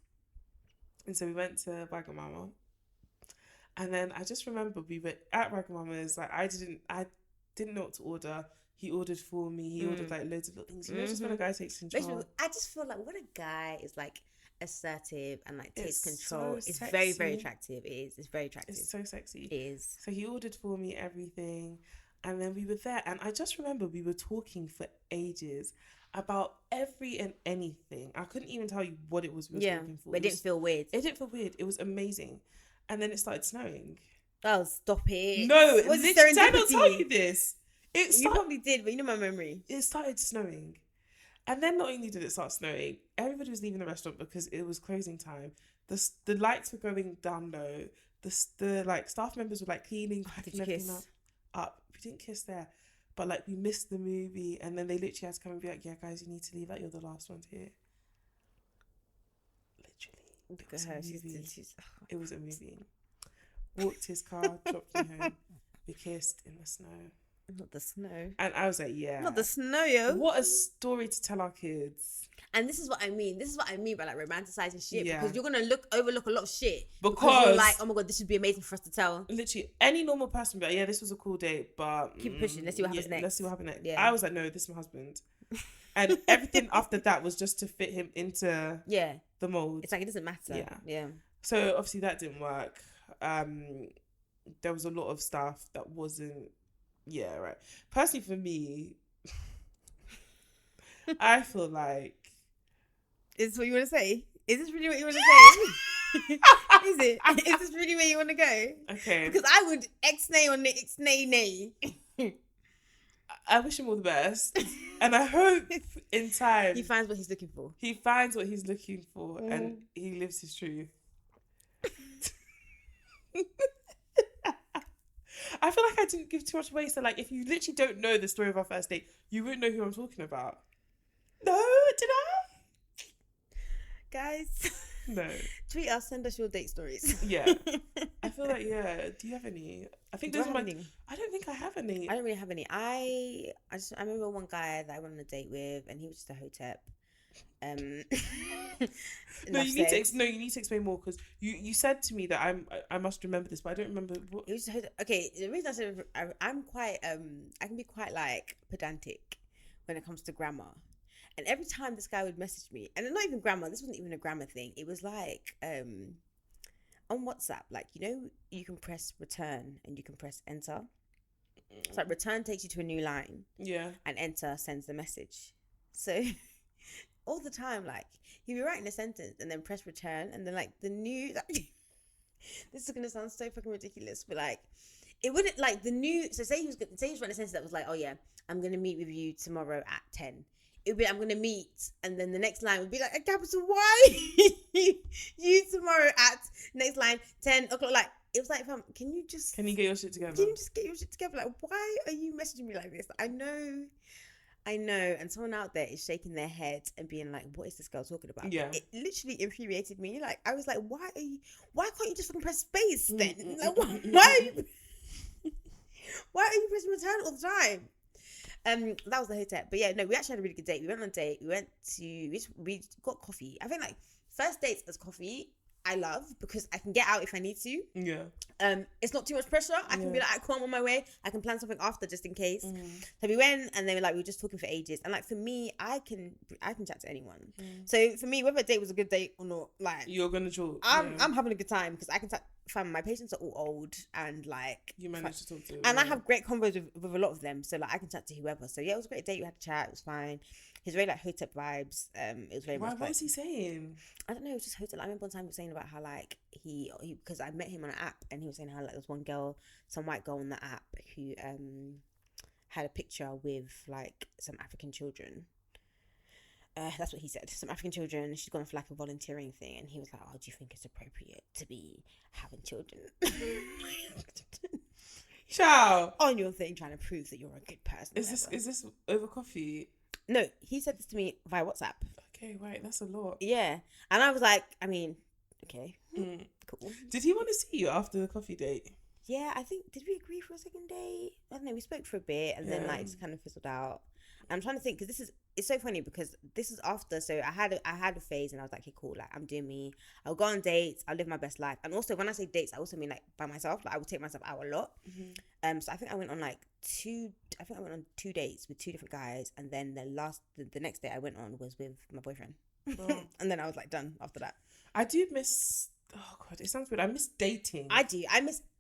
B: And so we went to Wagamama. And then I just remember we were at Wagamama's, like I didn't know what to order. He ordered for me. He ordered like loads of little things. You know, just when a guy takes control.
A: I just feel like when a guy is like assertive and like takes control,
B: so
A: it's very, very attractive. It is. It's very attractive.
B: It's so sexy.
A: It is.
B: So he ordered for me everything, and then we were there, and I just remember we were talking for ages about every and anything. I couldn't even tell you what it was we were talking for.
A: But it didn't feel weird.
B: It didn't feel weird. It was amazing. And then it started snowing.
A: Oh, stop it.
B: No, did I not tell you this?
A: You probably did, but you know my memory.
B: It started snowing. And then not only did it start snowing, everybody was leaving the restaurant because it was closing time. The lights were going down low. The like staff members were like cleaning, packing everything up. We didn't kiss there. But like we missed the movie, and then they literally had to come and be like, yeah guys, you need to leave, like you're the last ones here. It was a movie. Walked his car, dropped me home. We kissed in the snow.
A: Not the snow.
B: And I was like, yeah.
A: Not the snow, yo.
B: What a story to tell our kids.
A: And this is what I mean. This is what I mean by like romanticizing shit. Yeah. Because you're going to overlook a lot of shit.
B: Because
A: you're like, oh my God, this would be amazing for us to tell.
B: Literally, any normal person would be like, yeah, this was a cool date, but...
A: keep pushing. Let's see what happens next.
B: Let's see what happens next.
A: Yeah.
B: I was like, no, this is my husband. And everything after that was just to fit him into the mold.
A: It's like, it doesn't matter. Yeah.
B: So obviously that didn't work. There was a lot of stuff that wasn't... Yeah, right. Personally, for me, I feel like...
A: Is this what you want to say? Is this really what you want to say? Is it? Is this really where you want to go?
B: Okay.
A: Because I would ex-nay on the ex-nay.
B: I wish him all the best. And I hope in time...
A: he finds what he's looking for.
B: And he lives his truth. I feel like I didn't give too much away. So like, if you literally don't know the story of our first date, you wouldn't know who I'm talking about. No, did I?
A: Guys,
B: no.
A: Tweet us, send us your date stories.
B: Yeah, I feel like do you have any? I think those are my. I don't think I have any.
A: I don't really have any. I remember one guy that I went on a date with, and he was just a hotep.
B: No, you need to explain more, because you said to me that I must remember this, but I don't remember what.
A: It was okay. The reason I said I'm quite I can be quite like pedantic when it comes to grammar, and every time this guy would message me, and not even grammar. This wasn't even a grammar thing. It was like on WhatsApp, like you can press return and you can press enter. It's like return takes you to a new line. Yeah. And enter sends the message. So. All the time, like he'd be writing a sentence and then press return, and then like the new this is gonna sound so fucking ridiculous, but like it wouldn't like the new. So say he was writing a sentence that was like, oh yeah, I'm gonna meet with you tomorrow at 10. It would be, I'm gonna meet, and then the next line would be like a capital Y. You tomorrow at next line 10 o'clock. Like it was like, can you get your shit together? Like, why are you messaging me like this? I know I know, and someone out there is shaking their head and being like, "What is this girl talking about?"
B: Yeah,
A: it literally infuriated me. Like, I was like, "Why can't you just fucking press space then? Like, why are you pressing return all the time?" That was the hotel. But yeah, no, we actually had a really good date. We went on a date. We got coffee. I think like first dates as coffee, I love because I can get out if I need to.
B: Yeah.
A: It's not too much pressure. I can be like, cool, I'm on my way. I can plan something after just in case. So we went and then we were just talking for ages. And like for me, I can chat to anyone. So for me, whether a date was a good date or not, like
B: you're gonna talk.
A: I'm having a good time because I can chat. My patients are all old and like
B: you managed to talk to them,
A: and I have great convos with a lot of them. So like I can chat to whoever. So yeah, it was a great date. We had a chat. It was fine. He's very like hotep vibes. It was very much.
B: What was he saying?
A: I don't know. It was just hotel. I remember one time he was saying about how like he because I met him on an app and he was saying how like there was one girl, some white girl on the app who had a picture with like some African children. That's what he said. Some African children. She's gone for like a volunteering thing, and he was like, "Oh, do you think it's appropriate to be having children?"
B: Ciao.
A: On your thing, trying to prove that you're a good person.
B: Is this over coffee?
A: No, he said this to me via WhatsApp.
B: Okay, right, that's a lot.
A: Yeah, and I was like, I mean, okay, cool.
B: Did he want to see you after the coffee date?
A: Yeah, I think, did we agree for a second date? I don't know, we spoke for a bit and then like just kind of fizzled out. I'm trying to think because it's so funny because this is after, so I had a phase and I was like, okay, cool, like I'm doing me. I'll go on dates, I'll live my best life. And also when I say dates, I also mean like by myself, like I would take myself out a lot. So I think I went on 2 dates with 2 different guys, and then the next date I went on was with my boyfriend. And then I was like done after that.
B: I do miss, oh god, it sounds weird, I miss dating.
A: I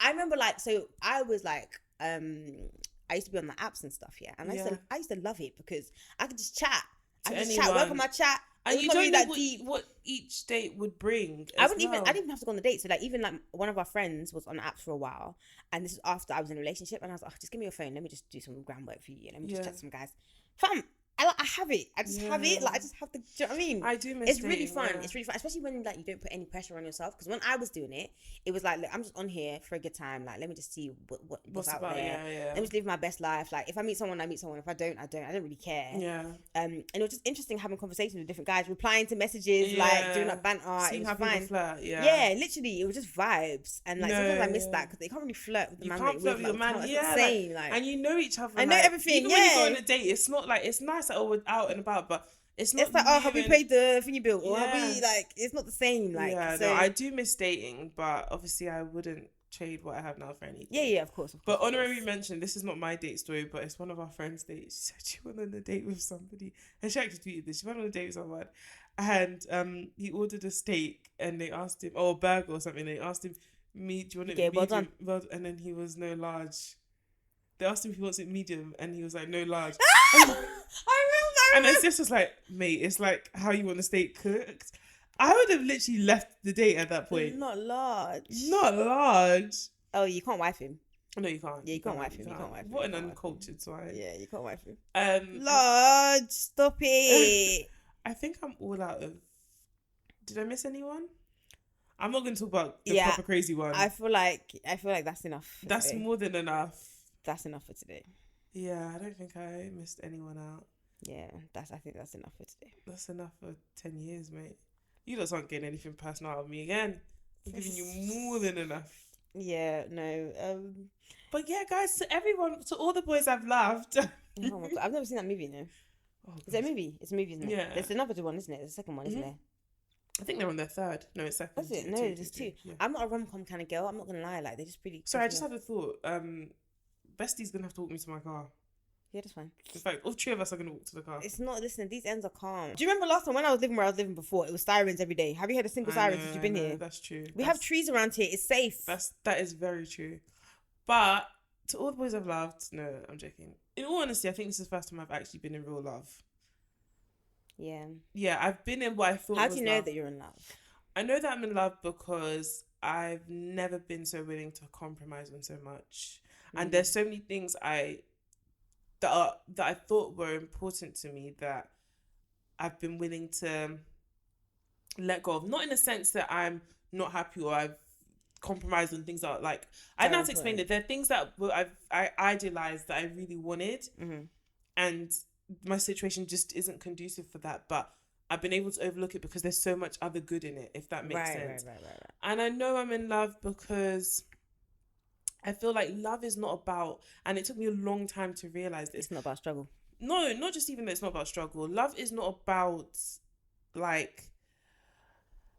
A: remember like, so I was like I used to be on the apps and stuff, yeah, and I used to love it because I could just chat. I could just chat, work on my chat,
B: and you don't know what each date would bring. I didn't
A: even have to go on the date. So like even like one of our friends was on the apps for a while, and this is after I was in a relationship, and I was like, oh, just give me your phone, let me just do some groundwork for you, let me just chat to some guys. Fam, I have it. I just have it. Like I just have to. Do you know what I mean?
B: I do miss.
A: It's really fun. Yeah. It's really fun, especially when like you don't put any pressure on yourself. Because when I was doing it, it was like, look, I'm just on here for a good time. Like let me just see what's out there.
B: Yeah.
A: Let me just live my best life. Like if I meet someone, I meet someone. If I don't, I don't. I don't really care.
B: Yeah.
A: And it was just interesting having conversations with different guys, replying to messages, like doing like banter.
B: Seeing
A: it was
B: how
A: fine.
B: Flirt,
A: yeah, literally, it was just vibes. And like sometimes I miss that because they can't really flirt with the man. You can't flirt with your man.
B: Yeah.
A: Same,
B: like, and you know each other.
A: I know everything.
B: Even when you go on a date, it's not like it's nice that we're out and about, but it's not.
A: It's like, oh, have we paid the thingy bill? Or have we like? It's not the same. Like,
B: yeah, so, no, I do miss dating, but obviously I wouldn't trade what I have now for anything.
A: Yeah, of course.
B: But honorary mention, this is not my date story, but it's one of our friends' dates. She said she went on a date with somebody, and she actually tweeted this. She went on a date with someone, and he ordered a steak, and they asked him, or a burger or something. They asked him, do you want it medium? Well, and then he was no large. They asked him if he wants it medium, and he was like, no large.
A: I remember.
B: And it's just like, mate, it's like how you want the steak cooked. I would have literally left the date at that point.
A: Not large. Oh, you can't wife him.
B: No, you can't.
A: Yeah, you can't wife him. You can't wife him.
B: What an uncultured swine.
A: Yeah, you can't wife him. Large, stop it.
B: I think I'm all out of. Did I miss anyone? I'm not going to talk about the proper crazy one.
A: I feel like that's enough.
B: That's today. More than enough.
A: That's enough for today.
B: Yeah, I don't think I missed anyone out.
A: Yeah, I think that's enough for today.
B: That's enough for 10 years, mate. You just aren't getting anything personal out of me again. I'm giving you more than enough.
A: Yeah, no.
B: But yeah, guys, to all the boys I've loved.
A: Oh my God, I've never seen that movie, no. Oh, is it a movie? It's a movie, isn't it?
B: Yeah.
A: There's another one, isn't it? There's a second one, isn't there?
B: I think they're on their third. No, it's second.
A: That's it. No, there's two. Yeah. I'm not a rom-com kind of girl. I'm not going to lie. Like, they're just pretty...
B: Sorry, I just had a thought. Bestie's going to have to walk me to my car.
A: Yeah, that's fine.
B: In fact, all 3 of us are going to walk to the car.
A: It's not, listen, these ends are calm. Do you remember last time when I was living where I was living before, it was sirens every day? Have you heard a single siren since you've been here?
B: That's true.
A: We have trees around here. It's safe.
B: That is very true. But to all the boys I've loved, no, I'm joking. In all honesty, I think this is the first time I've actually been in real love.
A: Yeah.
B: Yeah, I've been in what I thought was love.
A: How do you know that you're in love?
B: I know that I'm in love because I've never been so willing to compromise on so much. And there's so many things that I thought were important to me that I've been willing to let go of. Not in a sense that I'm not happy or I've compromised on things that are like, I don't know how to explain it. There are things that I idealized that I really wanted. Mm-hmm. And my situation just isn't conducive for that, but I've been able to overlook it because there's so much other good in it, if that makes sense. Right. And I know I'm in love because I feel like love is not about, and it took me a long time to realize this.
A: It's not about struggle.
B: No, not just even that it's not about struggle. Love is not about, like,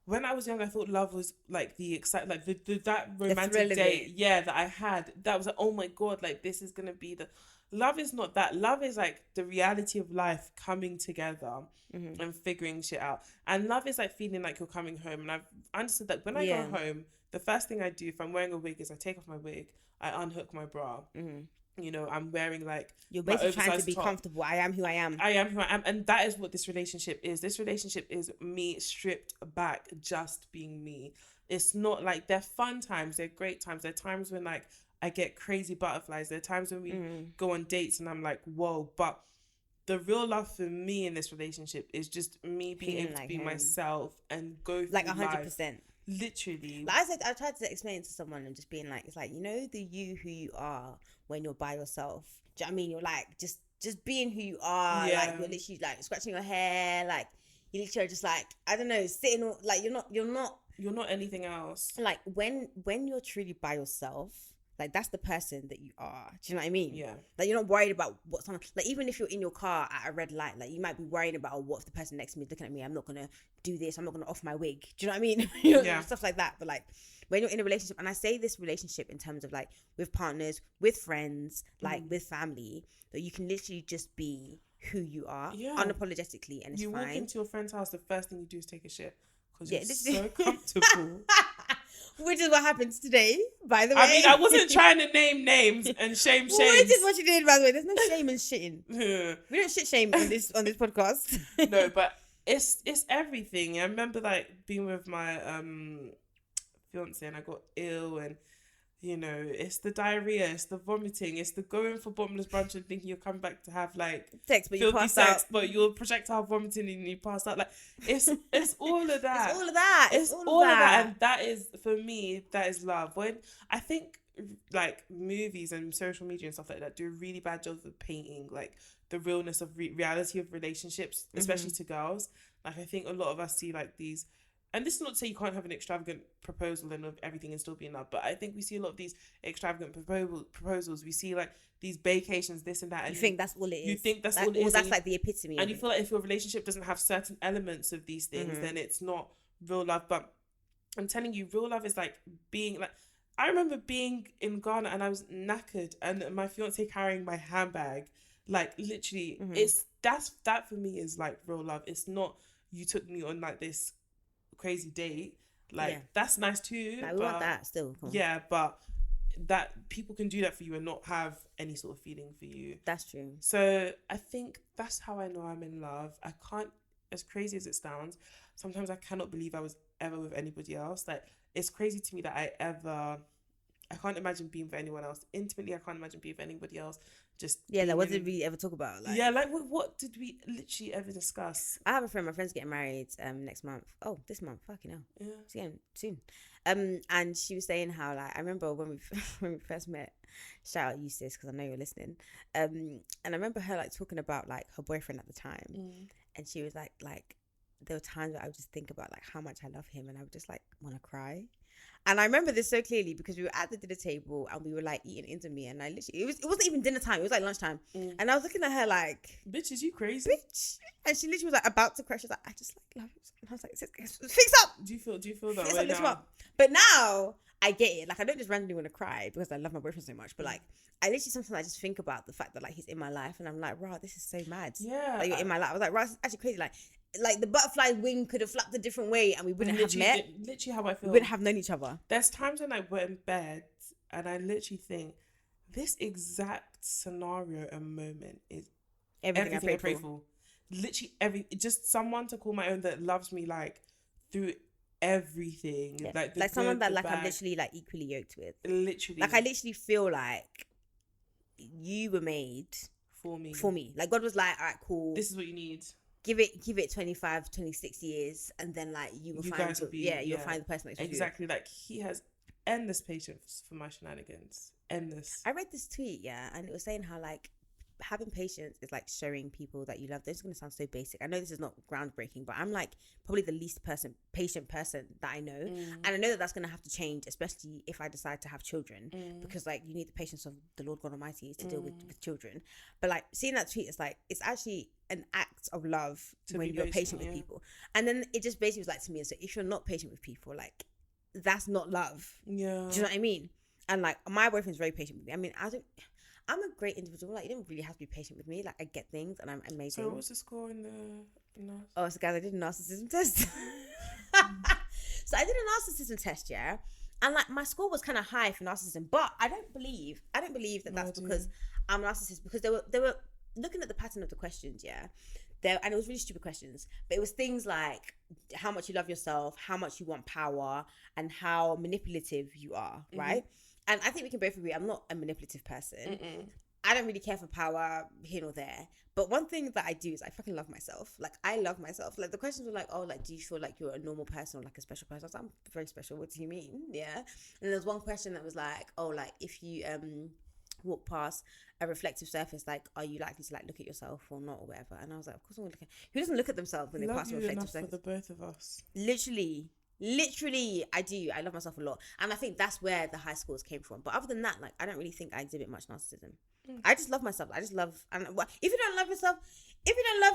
B: when I was young, I thought love was like the excitement, like that romantic date, that I had. That was like, oh my God, like this is gonna be the. Love is not that. Love is like the reality of life coming together and figuring shit out. And love is like feeling like you're coming home. And I've understood that when I go home, the first thing I do if I'm wearing a wig is I take off my wig, I unhook my bra. You know, I'm wearing like,
A: you're basically trying to be comfortable. I am who I am.
B: I am who I am. And that is what this relationship is. This relationship is me stripped back, just being me. It's not like, they're fun times, they're great times. There are times when like I get crazy butterflies. There are times when we go on dates and I'm like, whoa. But the real love for me in this relationship is just me being able to be myself and go through
A: like 100%.
B: Literally.
A: Like I tried to explain it to someone and just being like, it's like, you know, the you who you are when you're by yourself. Do you know what I mean? You're like just being who you are. Yeah. Like you're literally like scratching your hair. Like you literally are just like, I don't know, sitting like you're not
B: anything else.
A: Like when you're truly by yourself, like that's the person that you are. Do you know what I mean?
B: Yeah.
A: Like you're not worried about what someone, like even if you're in your car at a red light, like you might be worried about, oh, what if the person next to me is looking at me? I'm not gonna do this. I'm not gonna off my wig. Do you know what I mean? Yeah. Stuff like that. But like when you're in a relationship, and I say this relationship in terms of like with partners, with friends, like with family, that you can literally just be who you are unapologetically, and it's fine. You walk
B: into your friend's house, the first thing you do is take a shit because you're so comfortable.
A: Which is what happens today, by the way.
B: I mean, I wasn't trying to name names and shame.
A: Which is what you did, by the way. There's no shame in shitting. We don't shit shame on this podcast.
B: No, but it's everything. I remember like being with my fiance and I got ill, and you know, it's the diarrhea, it's the vomiting, it's the going for bottomless brunch and thinking you're coming back to have like
A: sex, but you pass out,
B: but you're projectile vomiting and you pass out. Like it's all of that.
A: It's all of that.
B: It's all of that, and that is, for me, that is love. When I think like movies and social media and stuff like that do a really bad job of painting like the realness of reality of relationships, especially to girls. Like I think a lot of us see like these. And this is not to say you can't have an extravagant proposal and everything and still be in love, but I think we see a lot of these extravagant proposals. We see like these vacations, this and that. And
A: you think that's all it is.
B: You think that's all it is.
A: Well, that's like the epitome.
B: And you feel like if your relationship doesn't have certain elements of these things, then it's not real love. But I'm telling you, real love is like being like, I remember being in Ghana and I was knackered and my fiance carrying my handbag. Like literally, that for me is like real love. It's not, you took me on like this crazy date, like that's nice too,
A: like, we want that still.
B: Yeah, but that people can do that for you and not have any sort of feeling for you.
A: That's true.
B: So I think that's how I know I'm in love. I can't, as crazy as it sounds, sometimes I cannot believe I was ever with anybody else. Like it's crazy to me that I can't imagine being with anyone else intimately. I can't imagine being with anybody else. Just
A: like what did we ever talk about? Like,
B: yeah, like what did we literally ever discuss?
A: I have a friend. My friend's getting married next month. Oh, this month. Fucking hell. Yeah, it's getting soon. And she was saying how like I remember when we first met. Shout out Eustace because I know you're listening. And I remember her like talking about like her boyfriend at the time, and she was like there were times where I would just think about like how much I love him, and I would just like want to cry. And I remember this so clearly because we were at the dinner table and we were like eating Indomie, and I literally it wasn't even dinner time, it was like lunchtime, and I was looking at her like,
B: bitch, is you crazy?
A: Bitch. And she literally was like about to cry. She was like, I just like love him. And I was like, fix up.
B: Do you feel that way now?
A: But now I get it. Like I don't just randomly want to cry because I love my boyfriend so much, but like I literally sometimes I just think about the fact that like he's in my life and I'm like, wow, this is so mad.
B: Yeah,
A: like you're in my life. I was like, wow, it's actually crazy. Like the butterfly wing could have flapped a different way and we wouldn't have met.
B: Literally how I feel.
A: We wouldn't have known each other.
B: There's times when I went in bed and I literally think this exact scenario and moment is everything I pray for. Literally just someone to call my own that loves me like through everything.
A: Yeah. Like someone that like I'm literally like equally yoked with.
B: Literally.
A: Like I literally feel like you were made
B: for me.
A: Like God was like, all right, cool.
B: This is what you need.
A: Give it 25, 26 years and then like you'll find the person next to you.
B: Exactly. Like he has endless patience for my shenanigans. Endless.
A: I read this tweet, and it was saying how like having patience is like showing people that you love. This is going to sound so basic. I know this is not groundbreaking, but I'm like probably the least patient person that I know. And I know that that's going to have to change, especially if I decide to have children, because like you need the patience of the Lord God Almighty to deal with children. But like seeing that tweet is like, it's actually an act of love when you're patient with people. And then it just basically was like to me, so if you're not patient with people, like that's not love. Yeah. Do you know what I mean? And like my boyfriend's very patient with me. I mean, I'm a great individual. Like you don't really have to be patient with me. Like I get things and I'm amazing.
B: So what was the score in the
A: Oh, so guys, I did a narcissism test. So I did a narcissism test, yeah. And like my score was kind of high for narcissism, but I don't believe that that's because I'm a narcissist, because they were looking at the pattern of the questions, yeah. And it was really stupid questions, but it was things like how much you love yourself, how much you want power, and how manipulative you are, right? And I think we can both agree I'm not a manipulative person. I don't really care for power here or there. But one thing that I do is I fucking love myself. Like, I love myself. Like, the questions were like, oh, like, do you feel like you're a normal person or like a special person? I was like, I'm very special. What do you mean? Yeah. And there's one question that was like, oh, like, if you walk past a reflective surface, like, are you likely to like look at yourself or not or whatever? And I was like, of course I'm gonna look at. Who doesn't look at themselves when they pass a reflective surface?
B: For the both of us.
A: Literally, I do. I love myself a lot. And I think that's where the high scores came from. But other than that, like, I don't really think I exhibit much narcissism. I just love myself. I just love... And if you don't love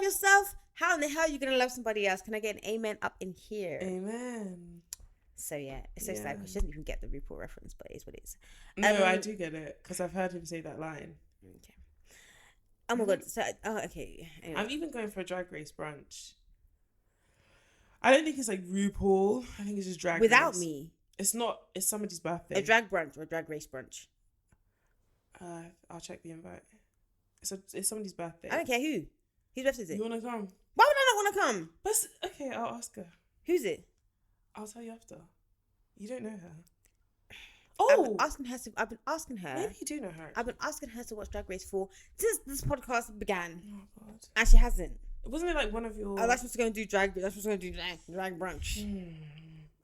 A: yourself, how in the hell are you going to love somebody else? Can I get an amen up in here?
B: Amen.
A: So, yeah. It's so sad because she doesn't even get the RuPaul reference, but it is what it is.
B: No, I do get it because I've heard him say that line.
A: Okay. Oh, my God. So, okay. Anyway.
B: I'm even going for a Drag Race brunch. I don't think it's like RuPaul. I think it's just Drag Race.
A: Without me.
B: It's not. It's somebody's birthday.
A: A drag brunch or a Drag Race brunch.
B: I'll check the invite. It's somebody's birthday.
A: I don't care who. Whose birthday is it?
B: You want to come?
A: Why would I not want to come?
B: But okay, I'll ask her.
A: Who's it?
B: I'll tell you after. You don't know her.
A: Oh, I've been asking her.
B: Maybe you do know her.
A: I've been asking her to watch Drag Race for since this podcast began.
B: Oh God.
A: And she hasn't.
B: Wasn't it like one of your?
A: Oh, that's what's going to do drag. That's what's going to do drag brunch.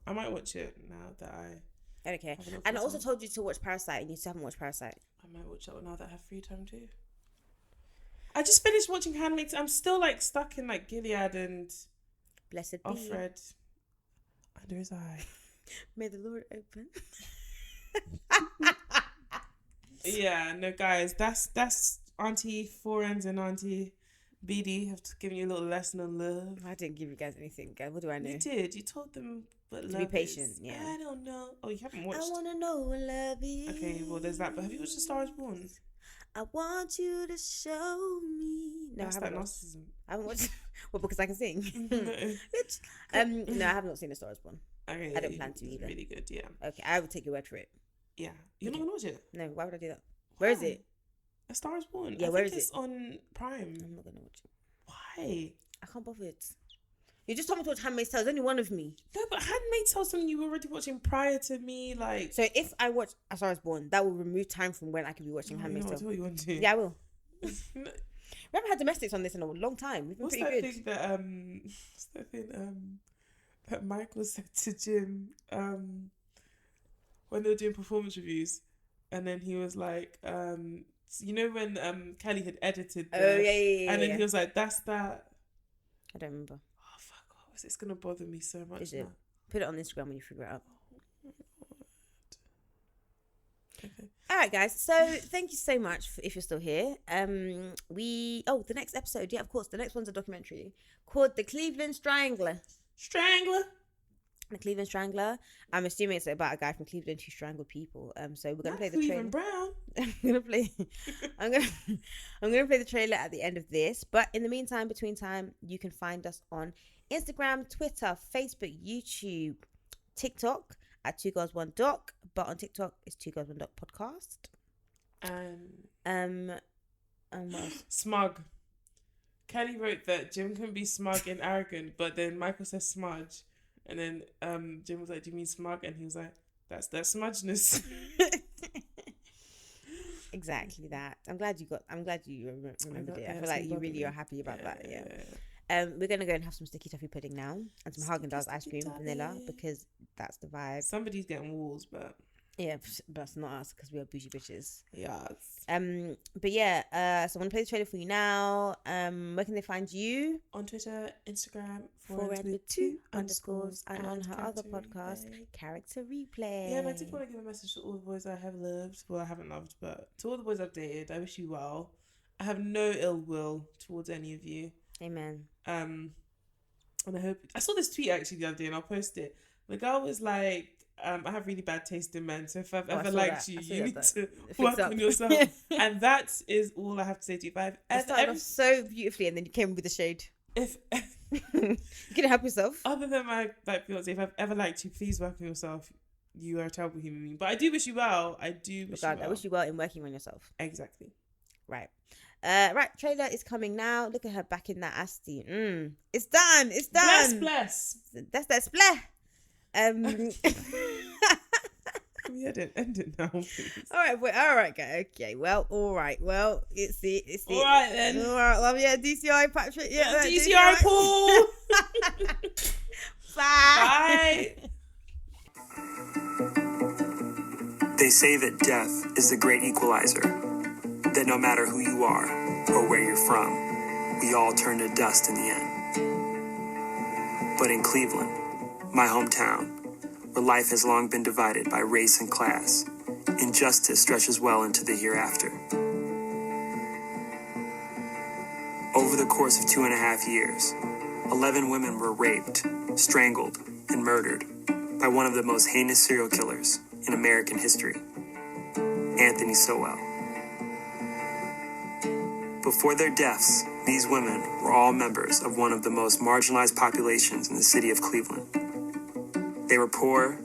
B: I might watch it now that I
A: don't care. And I also told you to watch Parasite, and you still haven't watched Parasite.
B: I might watch that now that I have free time too. I just finished watching Handmaid's. I'm still like stuck in like Gilead and
A: Blessed be
B: Offred under his eye.
A: May the Lord open.
B: Yeah, no, guys, that's Auntie Fourens and Auntie BD have given you a little lesson on love.
A: I didn't give you guys anything, guys. What do I know?
B: You did. You told them what love
A: to be patient.
B: Is.
A: Yeah.
B: I don't know. Oh, you haven't watched.
A: I want to know what love is.
B: Okay, well, there's that. But have you watched The Star Is Born?
A: I want you to show me. No,
B: that's
A: I haven't.
B: Narcissism.
A: I haven't watched. Well, because I can sing. No, I have not seen The Star Is Born.
B: Okay,
A: I don't plan to either.
B: Really good, yeah.
A: Okay, I will take your word for it.
B: Yeah, you're not gonna watch it.
A: No, why would I do that? Where is it?
B: A Star Is Born.
A: Yeah, where is it?
B: It's on Prime.
A: I'm not gonna watch it.
B: Why?
A: I can't bother it. You just told me to watch Handmaid's Tale. There's only one of me.
B: No, but Handmaid's Tale something you were already watching prior to me, like.
A: So if I watch A Star Is Born, that will remove time from when I could be watching Handmaid's Tale.
B: What you want to?
A: Yeah, I will. No. We haven't had domestics on this in a long time. We've been pretty good.
B: What's that thing that Michael said to Jim when they were doing performance reviews, and then he was like, you know when Kelly had edited
A: yeah,
B: and then he was like, that's that.
A: I don't remember.
B: Oh fuck off. It's gonna bother me so much.
A: Is it? Put it on Instagram when you figure it out. Okay. All right, guys. So thank you so much if you're still here. The next episode, yeah, of course, the next one's a documentary called The Cleveland Strangler. The Cleveland Strangler. I'm assuming it's about a guy from Cleveland who strangled people. So we're gonna play the trailer.
B: Brown.
A: I'm gonna play the trailer at the end of this. But in the meantime, between time, you can find us on Instagram, Twitter, Facebook, YouTube, TikTok at 2girls1doc, but on TikTok it's 2girls1doc podcast. What else?
B: Smug. Kelly wrote that Jim can be smug and arrogant, but then Michael says smudge, and then Jim was like, "Do you mean smug?" And he was like, "That's that smudgeness."
A: Exactly that. I'm glad you remembered it. I feel like you really are happy about that. Yeah. We're gonna go and have some sticky toffee pudding now and some Haagen-Dazs ice cream vanilla because that's the vibe.
B: Somebody's getting walls, but
A: Yeah, but that's not us because we are bougie bitches.
B: Yes.
A: But yeah, so I'm gonna play the trailer for you now. Where can they find you?
B: On Twitter, Instagram,
A: Fourens with 2 underscores, and on her other podcast, Character Replay.
B: Yeah, and I did want to give a message to all the boys I have loved. Well, I haven't loved, but to all the boys I've dated, I wish you well. I have no ill will towards any of you.
A: Amen.
B: And I hope I saw this tweet actually the other day, and I'll post it. The girl was like, I have really bad taste in men, so if I've ever liked you, you need to work on yourself. And that is all I have to say to you. If I've
A: started off so beautifully, and then you came with the shade.
B: If
A: you can help yourself.
B: Other than my fiance, if I've ever liked you, please work on yourself. You are a terrible human being, but I do wish you well. I wish you well in working on yourself.
A: Exactly. Right. Right, trailer is coming now. Look at her back in that asti. It's done. It's done.
B: Bless.
A: That's that spleh.
B: Can we end it now, please?
A: All right, go. Okay, well, all right. Well, it's the.
B: All right, then.
A: All right, love, yeah, DCI, Patrick. Yeah,
B: DCI, Paul.
A: Bye.
C: They say that death is the great equalizer, that no matter who you are or where you're from, we all turn to dust in the end. But in Cleveland, my hometown, where life has long been divided by race and class, injustice stretches well into the hereafter. Over the course of 2.5 years, 11 women were raped, strangled, and murdered by one of the most heinous serial killers in American history, Anthony Sowell. Before their deaths, these women were all members of one of the most marginalized populations in the city of Cleveland. They were poor,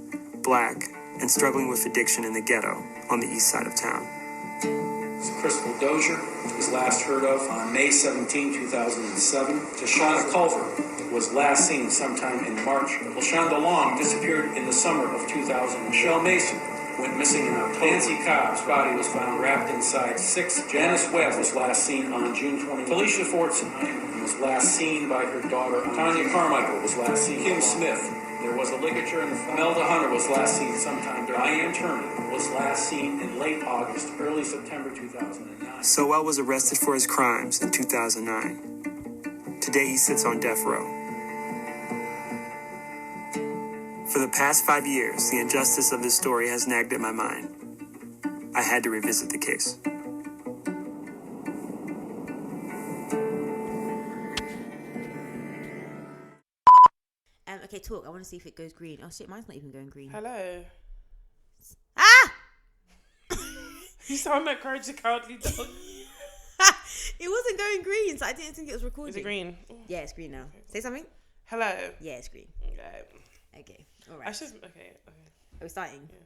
C: black, and struggling with addiction in the ghetto on the east side of town.
D: Crystal Dozier was last heard of on May 17, 2007. Tashana Culver was last seen sometime in March. LaShonda Long disappeared in the summer of 2000. Michelle Mason went missing in October. Nancy Cobb's body was found wrapped inside 6. Janice Webb was last seen on June 20. Felicia Fortson was last seen by her daughter. Tanya Carmichael was last seen. Kim Smith. There was a ligature in the phone. Melda Hunter was last seen sometime. Diane Turner was last seen in late August, early September 2009.
C: Sowell was arrested for his crimes in 2009. Today he sits on death row. For the past 5 years, the injustice of this story has nagged at my mind. I had to revisit the case.
A: Okay, talk. I want to see if it goes green. Oh shit, mine's not even going green.
B: Hello.
A: Ah!
B: You sound like Courage the Cowardly Dog.
A: It wasn't going green, so I didn't think it was recording.
B: Is it green?
A: Yeah, it's green now. Say something.
B: Hello.
A: Yeah, it's green.
B: Okay.
A: Okay. All right.
B: Okay.
A: Are we starting?
B: Yeah.